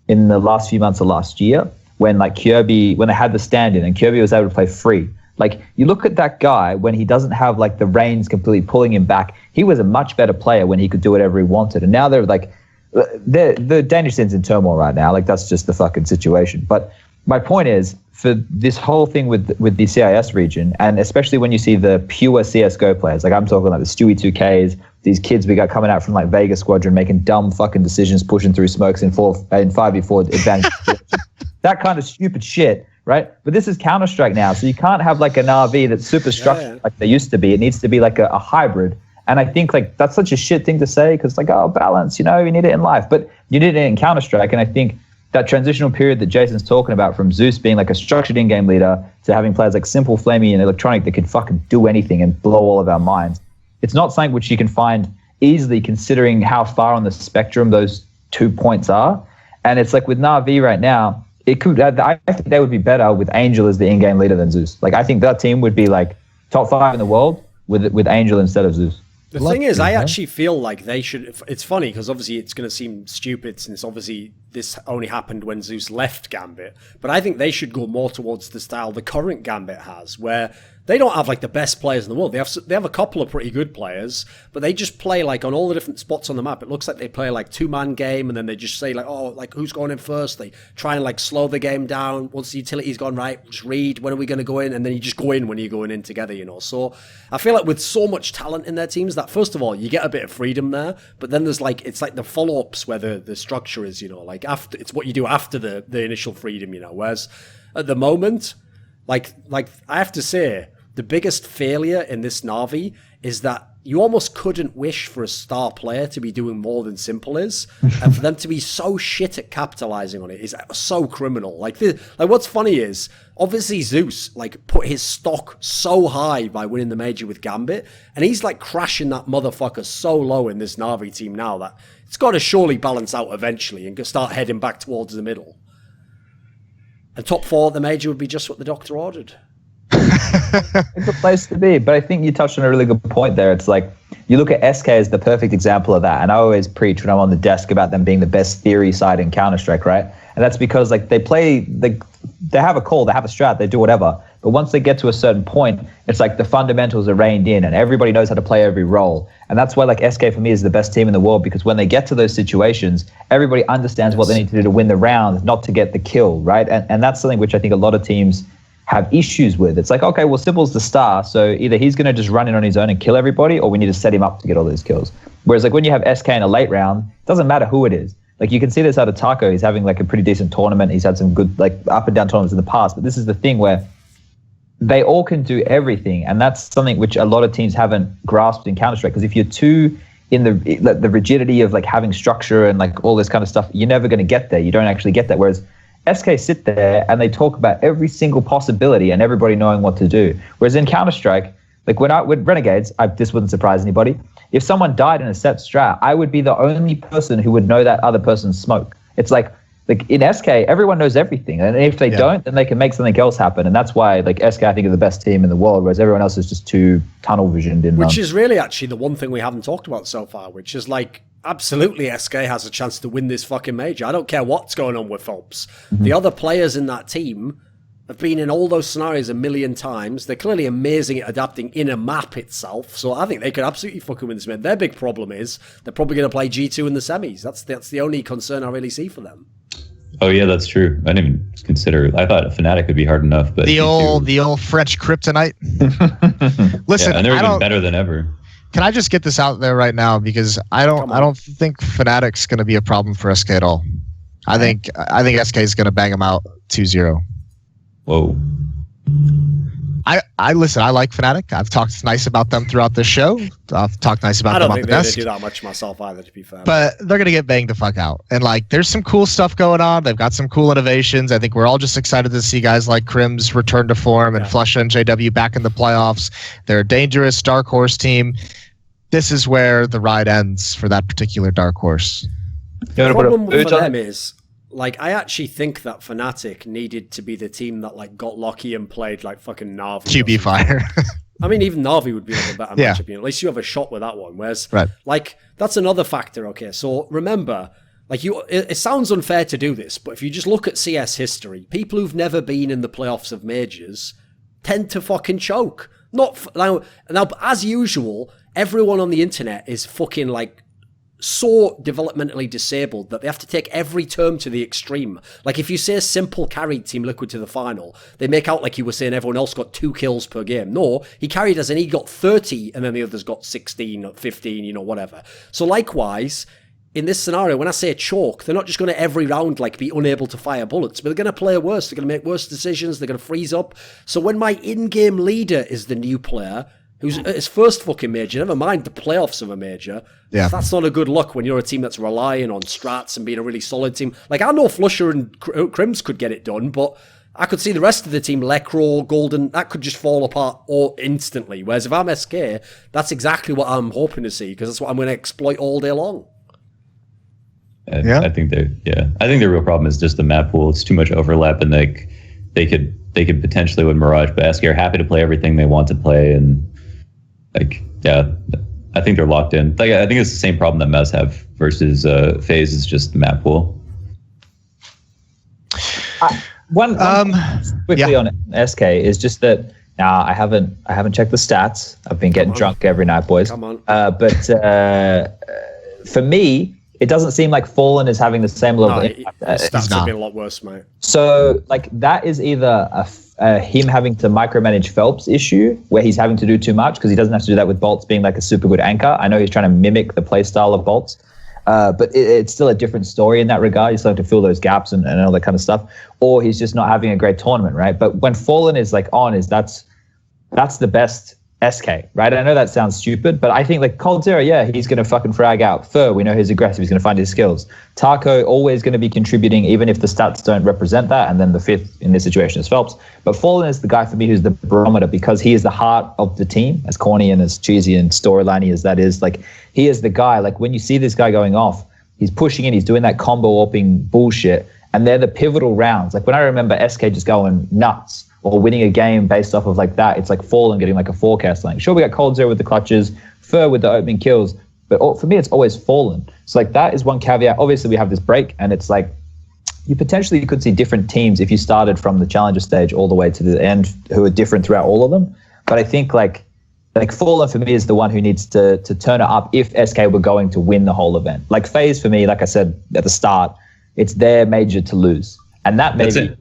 in the last few months of last year when like Kirby, when they had the stand-in and Kirby was able to play free. Like you look at that guy when he doesn't have like the reins completely pulling him back, he was a much better player when he could do whatever he wanted. And now they're like, the Danish scene's in turmoil right now. Like that's just the fucking situation. But my point is, for this whole thing with the CIS region, and especially when you see the pure CSGO players, like I'm talking like the Stewie 2Ks, these kids we got coming out from like Vegas Squadron making dumb fucking decisions, pushing through smokes in 5v4 advantage, that kind of stupid shit, right? But this is Counter-Strike now, so you can't have like an RV that's super structured like they used to be. It needs to be like a hybrid. And I think like that's such a shit thing to say, because like, oh, balance, you know, you need it in life, but you need it in Counter-Strike. And I think that transitional period that Jason's talking about, from Zeus being like a structured in-game leader to having players like Simple, Flamey, and Electronic that can fucking do anything and blow all of our minds, it's not something which you can find easily, considering how far on the spectrum those 2 points are. And it's like with Navi right now, it could. I think they would be better with Angel as the in-game leader than Zeus. Like I think that team would be like top 5 in the world with Angel instead of Zeus. The thing is, I actually feel like they should. It's funny because obviously it's going to seem stupid, since obviously this only happened when Zeus left Gambit. But I think they should go more towards the style the current Gambit has, where they don't have like the best players in the world. They have a couple of pretty good players, but they just play like on all the different spots on the map. It looks like they play like 2-man game, and then they just say like, oh, like who's going in first? They try and like slow the game down. Once the utility's gone right, just read when are we going to go in, and then you just go in when you're going in together, you know. So I feel like with so much talent in their teams, that first of all you get a bit of freedom there, but then there's like it's like the follow-ups where the structure is, you know, like after it's what you do after the initial freedom, you know. Whereas at the moment, like I have to say, the biggest failure in this Navi is that you almost couldn't wish for a star player to be doing more than Simple is, and for them to be so shit at capitalizing on it is so criminal. Like what's funny is, obviously Zeus like put his stock so high by winning the major with Gambit, and he's like crashing that motherfucker so low in this Navi team now that it's got to surely balance out eventually and start heading back towards the middle. And top 4 at the major would be just what the doctor ordered. It's a place to be. But I think you touched on a really good point there. It's like you look at SK as the perfect example of that, and I always preach when I'm on the desk about them being the best theory side in Counter-Strike, right? And that's because like they play, they have a call, they have a strat, they do whatever, but once they get to a certain point, it's like the fundamentals are reined in and everybody knows how to play every role. And that's why like SK for me is the best team in the world, because when they get to those situations, everybody understands what they need to do to win the round, not to get the kill, right? And that's something which I think a lot of teams have issues with. It's like, okay, well, Simple's the star, so either he's going to just run in on his own and kill everybody, or we need to set him up to get all those kills. Whereas like when you have SK in a late round, it doesn't matter who it is. Like you can see this out of Taco. He's having like a pretty decent tournament. He's had some good like up and down tournaments in the past, but this is the thing where they all can do everything, and that's something which a lot of teams haven't grasped in Counter-Strike. Because if you're too in the rigidity of like having structure and like all this kind of stuff, you're never going to get there. You don't actually get that. Whereas SK sit there and they talk about every single possibility and everybody knowing what to do. Whereas in Counter-Strike, like with Renegades, this wouldn't surprise anybody. If someone died in a set strat, I would be the only person who would know that other person's smoke. It's like like in SK, everyone knows everything, and if they don't, then they can make something else happen, and that's why like SK I think are the best team in the world, whereas everyone else is just too tunnel visioned in. Which is really actually the one thing we haven't talked about so far, which is like absolutely SK has a chance to win this fucking major. I don't care what's going on with Phelps. The other players in that team have been in all those scenarios a million times. They're clearly amazing at adapting in a map itself. So I think they could absolutely fucking win this match. Their big problem is they're probably going to play G2 in the semis. That's the only concern I really see for them. Oh yeah, that's true. I didn't even consider it. I thought Fnatic would be hard enough, but the old French kryptonite. Listen, and they're even better than ever. Can I just get this out there right now, because I don't think Fnatic's going to be a problem for SK at all. I think SK is going to bang them out 2-0. Whoa. I listen. I like Fnatic. I've talked nice about them throughout this show. I've talked nice about them on the desk. I don't think they do that much myself either, to be fair. But they're gonna get banged the fuck out. And like, there's some cool stuff going on. They've got some cool innovations. I think we're all just excited to see guys like Crim's return to form and Flush NJW back in the playoffs. They're a dangerous dark horse team. This is where the ride ends for that particular dark horse. The problem for them is, like, I actually think that Fnatic needed to be the team that like got lucky and played like fucking Navi. QB Fire. I mean, even Navi would be like a better matchup. You know, at least you have a shot with that one. Whereas, like, that's another factor. Okay, so remember, like, it sounds unfair to do this, but if you just look at CS history, people who've never been in the playoffs of majors tend to fucking choke. Now, as usual, everyone on the internet is fucking like so developmentally disabled that they have to take every term to the extreme. Like, if you say Simple carried Team Liquid to the final, they make out like you were saying everyone else got 2 kills per game. No, he carried as in he got 30 and then the others got 16 or 15, you know, whatever. So likewise, in this scenario, when I say choke, they're not just going to every round like be unable to fire bullets, but they're going to play worse. They're going to make worse decisions. They're going to freeze up. So when my in-game leader is the new player who's at his first fucking major, never mind the playoffs of a major, that's not a good look when you're a team that's relying on strats and being a really solid team. Like, I know Flusher and Crims could get it done, but I could see the rest of the team, Lekro, Golden, that could just fall apart all instantly. Whereas if I'm SK, that's exactly what I'm hoping to see, because that's what I'm going to exploit all day long. I think the real problem is just the map pool. It's too much overlap, and like they could potentially win Mirage, but SK are happy to play everything they want to play, and I think they're locked in. Like, I think it's the same problem that Mouse have versus Faze. Is just the map pool. One quickly on SK is just that I haven't checked the stats. I've been getting drunk every night, boys. Come on. But for me, it doesn't seem like Fallen is having the same level of impact. Stats have been a lot worse, mate. So, like, that is either him having to micromanage Phelps issue, where he's having to do too much because he doesn't have to do that with Boltz being like a super good anchor. I know he's trying to mimic the play style of Boltz, but it's still a different story in that regard. He's starting to fill those gaps and all that kind of stuff. Or he's just not having a great tournament, right? But when Fallen is like on, that's the best SK, right? I know that sounds stupid, but I think like Cold Zero, he's going to fucking frag out. Fur, we know he's aggressive. He's going to find his skills. Taco, always going to be contributing, even if the stats don't represent that. And then the fifth in this situation is Phelps. But Fallen is the guy for me who's the barometer, because he is the heart of the team, as corny and as cheesy and storyliney as that is. Like, he is the guy. Like, when you see this guy going off, he's pushing in, he's doing that combo warping bullshit. And they're the pivotal rounds. Like, when I remember SK just going nuts, or winning a game based off of like that, it's like Fallen getting like a forecast lane. Sure, we got Cold Zero with the clutches, Fur with the opening kills, but for me, it's always Fallen. So like, that is one caveat. Obviously, we have this break, and it's like, you potentially could see different teams if you started from the challenger stage all the way to the end, who are different throughout all of them. But I think like Fallen for me is the one who needs to turn it up if SK were going to win the whole event. Like Faze for me, like I said at the start, it's their major to lose, and that maybe.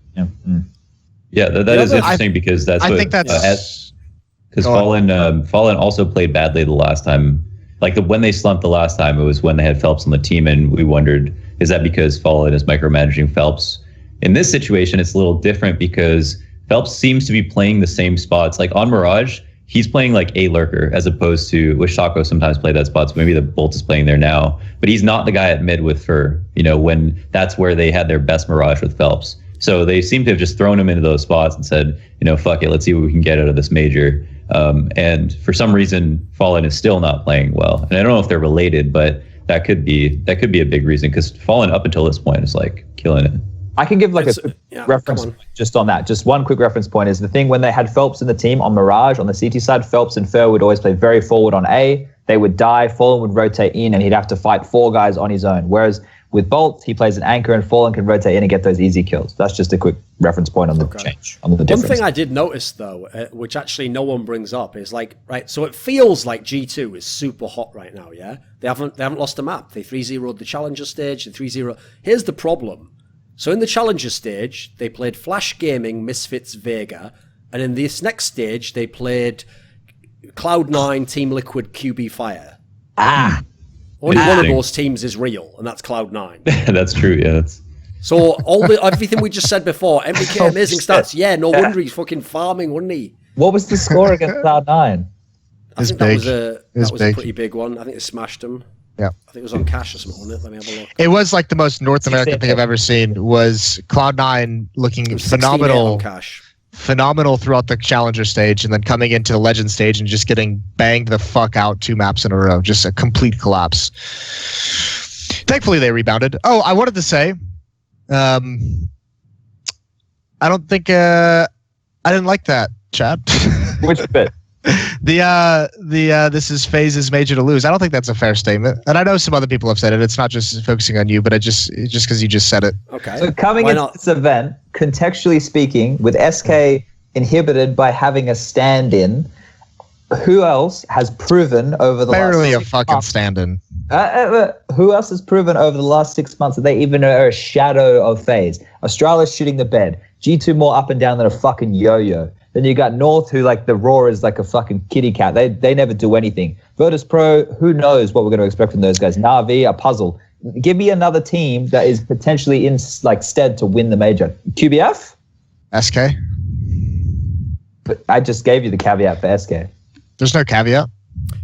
Yeah, that is interesting, because that's because Fallen also played badly the last time. Like, when they slumped the last time, it was when they had Phelps on the team, and we wondered, is that because Fallen is micromanaging Phelps? In this situation, it's a little different, because Phelps seems to be playing the same spots. Like, on Mirage, he's playing like a lurker, as opposed to which Taco sometimes played that spot, so maybe the Bolt is playing there now. But he's not the guy at mid with Fur, when that's where they had their best Mirage with Phelps. So they seem to have just thrown him into those spots and said, fuck it, let's see what we can get out of this major. And for some reason, Fallen is still not playing well. And I don't know if they're related, but that could be a big reason, because Fallen up until this point is like killing it. I can give like a quick reference point just on that. Just one quick reference point is the thing when they had Phelps in the team on Mirage on the CT side, Phelps and Fer would always play very forward on A. They would die, Fallen would rotate in, and he'd have to fight 4 guys on his own. Whereas with Bolt, he plays an anchor, and Fallen can rotate in and get those easy kills. That's just a quick reference point on the change, on the difference. One thing I did notice, though, which actually no one brings up, is like, right, so it feels like G2 is super hot right now, yeah? They haven't lost a map. They 3-0'd the Challenger stage, and 3-0. Here's the problem. So in the Challenger stage, they played Flash Gaming, Misfits, Vega, and in this next stage, they played Cloud9, Team Liquid, QB Fire. Only one of those teams is real, and that's Cloud9. That's true, yeah. So everything we just said before, MBK, amazing stats. Yeah, no wonder he's fucking farming, wasn't he? What was the score against Cloud9? I think that was a pretty big one. I think it smashed them. Yeah. I think it was on cash or something, wasn't it? Let me have a look. It was like the most North American thing I've ever seen. Was Cloud9 looking phenomenal. Phenomenal throughout the Challenger stage, and then coming into the Legend stage and just getting banged the fuck out 2 maps in a row. Just a complete collapse. Thankfully, they rebounded. Oh, I wanted to say, I don't think I didn't like that, Chad. Which bit? This is Faze's major to lose. I don't think that's a fair statement, and I know some other people have said it. It's not just focusing on you, but just because you just said it. Okay. So coming into this event, contextually speaking, with SK inhibited by having a stand-in, who else has proven over the barely last a fucking stand-in? Who else has proven over the last 6 months that they even are a shadow of Faze? Australia's shitting the bed. G2 more up and down than a fucking yo-yo. Then you got North, who like the Raw is like a fucking kitty cat. They never do anything. Virtus.pro, who knows what we're going to expect from those guys. Navi, a puzzle. Give me another team that is potentially in like stead to win the major. QBF? SK? But I just gave you the caveat for SK. There's no caveat.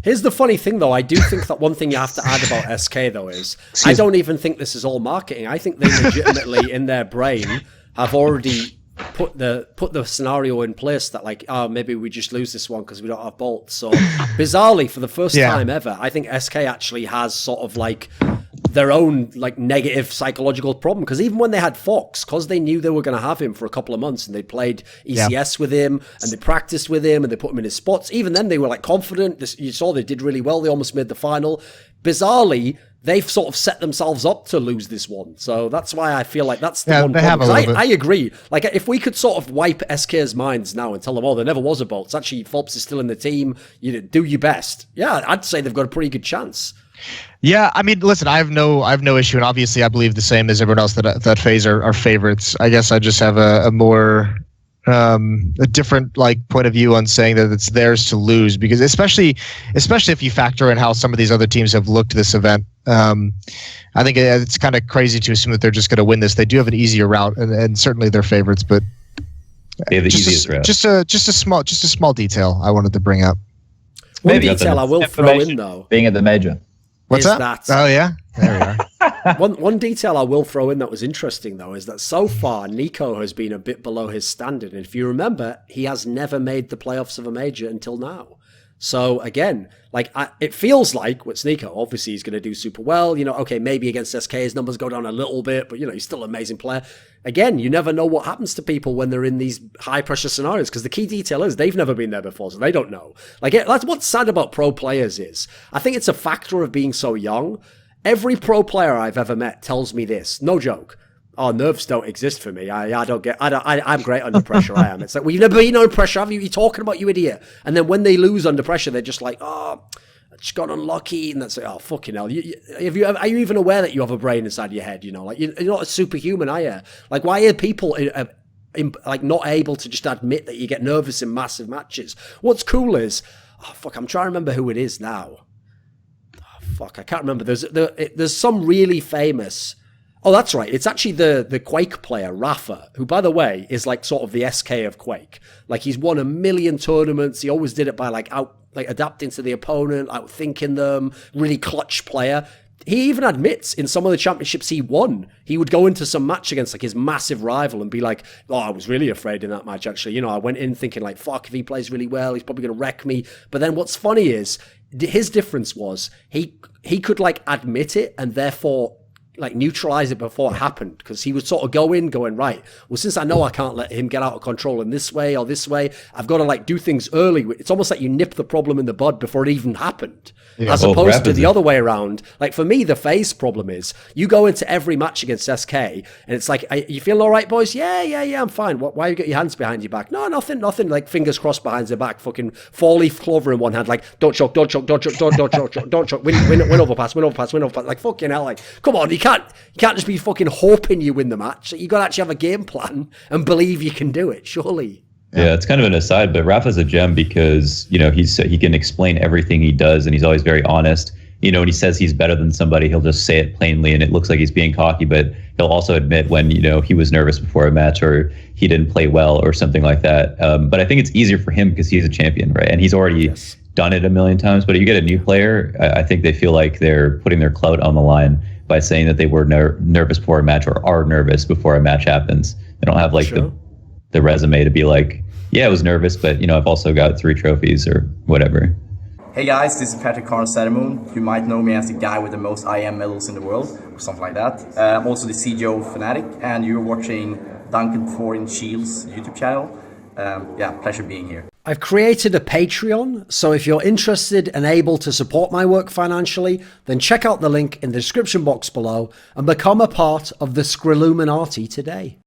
Here's the funny thing, though. I do think that one thing you have to add about SK, though, is I don't even think this is all marketing. I think they legitimately, in their brain, have already put the scenario in place that like, oh, maybe we just lose this one because we don't have bolts. So bizarrely, for the first time ever, I think SK actually has sort of like their own like negative psychological problem, because even when they had Fox, because they knew they were going to have him for a couple of months and they played ECS with him and they practiced with him and they put him in his spots, even then they were like confident. You saw they did really well. They almost made the final. Bizarrely, they've sort of set themselves up to lose this one. So that's why I feel like that's the one problem. I agree. Like, if we could sort of wipe SK's minds now and tell them, oh, there never was a bolt. It's actually, Phelps is still in the team. You do your best. Yeah, I'd say they've got a pretty good chance. Yeah, I mean, listen, I have no issue, and obviously I believe the same as everyone else that Faze are favorites. I guess I just have a more a different like point of view on saying that it's theirs to lose, because especially if you factor in how some of these other teams have looked this event. I think it's kind of crazy to assume that they're just going to win this. They do have an easier route, and certainly they're favorites, but they have the easiest route. Just a small detail I wanted to bring up. One detail I will throw in, though, being at the major. What's that? Oh yeah, there we are. One detail I will throw in that was interesting, though, is that so far Nico has been a bit below his standard. And if you remember, he has never made the playoffs of a major until now. So again, like it feels like with Nico, obviously he's going to do super well. You know, okay, maybe against SK his numbers go down a little bit, but you know he's still an amazing player. Again, you never know what happens to people when they're in these high pressure scenarios, because the key detail is they've never been there before, so they don't know. Like that's what's sad about pro players is I think it's a factor of being so young. Every pro player I've ever met tells me this, no joke. Oh, nerves don't exist for me. I'm great under pressure. I am. It's like, well, you've never been under pressure, have you? You're talking about, you idiot. And then when they lose under pressure, they're just like, oh, I just got unlucky. And that's like, oh, fucking hell. Are you even aware that you have a brain inside your head? You know, like you're not a superhuman, are you? Like, why are people like not able to just admit that you get nervous in massive matches? What's cool is, oh, fuck, I'm trying to remember who it is now. Oh, fuck, I can't remember. There's some really famous. Oh, that's right. It's actually the Quake player, Rafa, who, by the way, is like sort of the SK of Quake. Like, he's won a million tournaments. He always did it by like adapting to the opponent, outthinking them, really clutch player. He even admits in some of the championships he won, he would go into some match against like his massive rival and be like, oh, I was really afraid in that match, actually. You know, I went in thinking like, fuck, if he plays really well, he's probably going to wreck me. But then what's funny is, his difference was he could like admit it and therefore like neutralize it before it happened, because he would sort of going right, well, since I know I can't let him get out of control in this way or this way, I've got to like do things early. It's almost like you nip the problem in the bud before it even happened, as opposed to the other way around. Like for me, the Faze problem is you go into every match against SK and it's like, you feeling all right, boys? Yeah, I'm fine. Why you got your hands behind your back? No, nothing, like fingers crossed behind their back, fucking 4-leaf clover in one hand, like don't choke, win overpass, like fucking hell, like come on, you can't just be fucking hoping you win the match. You got to actually have a game plan and believe you can do it, surely. Yeah, it's kind of an aside, but Rafa's a gem because, you know, he can explain everything he does and he's always very honest. You know, when he says he's better than somebody, he'll just say it plainly and it looks like he's being cocky, but he'll also admit when, you know, he was nervous before a match or he didn't play well or something like that. But I think it's easier for him because he's a champion, right? And he's already done it a million times. But if you get a new player, I think they feel like they're putting their clout on the line by saying that they were nervous before a match or are nervous before a match happens. They don't have like the resume to be like, yeah, I was nervous, but you know, I've also got 3 trophies or whatever. Hey guys, this is Patrick Carl-Sedermoon. You might know me as the guy with the most IM medals in the world, or something like that. I'm also the CGO of Fnatic, and you're watching Duncan Thorin Shields YouTube channel. Yeah, pleasure being here. I've created a Patreon, so if you're interested and able to support my work financially, then check out the link in the description box below and become a part of the Skrilluminati today.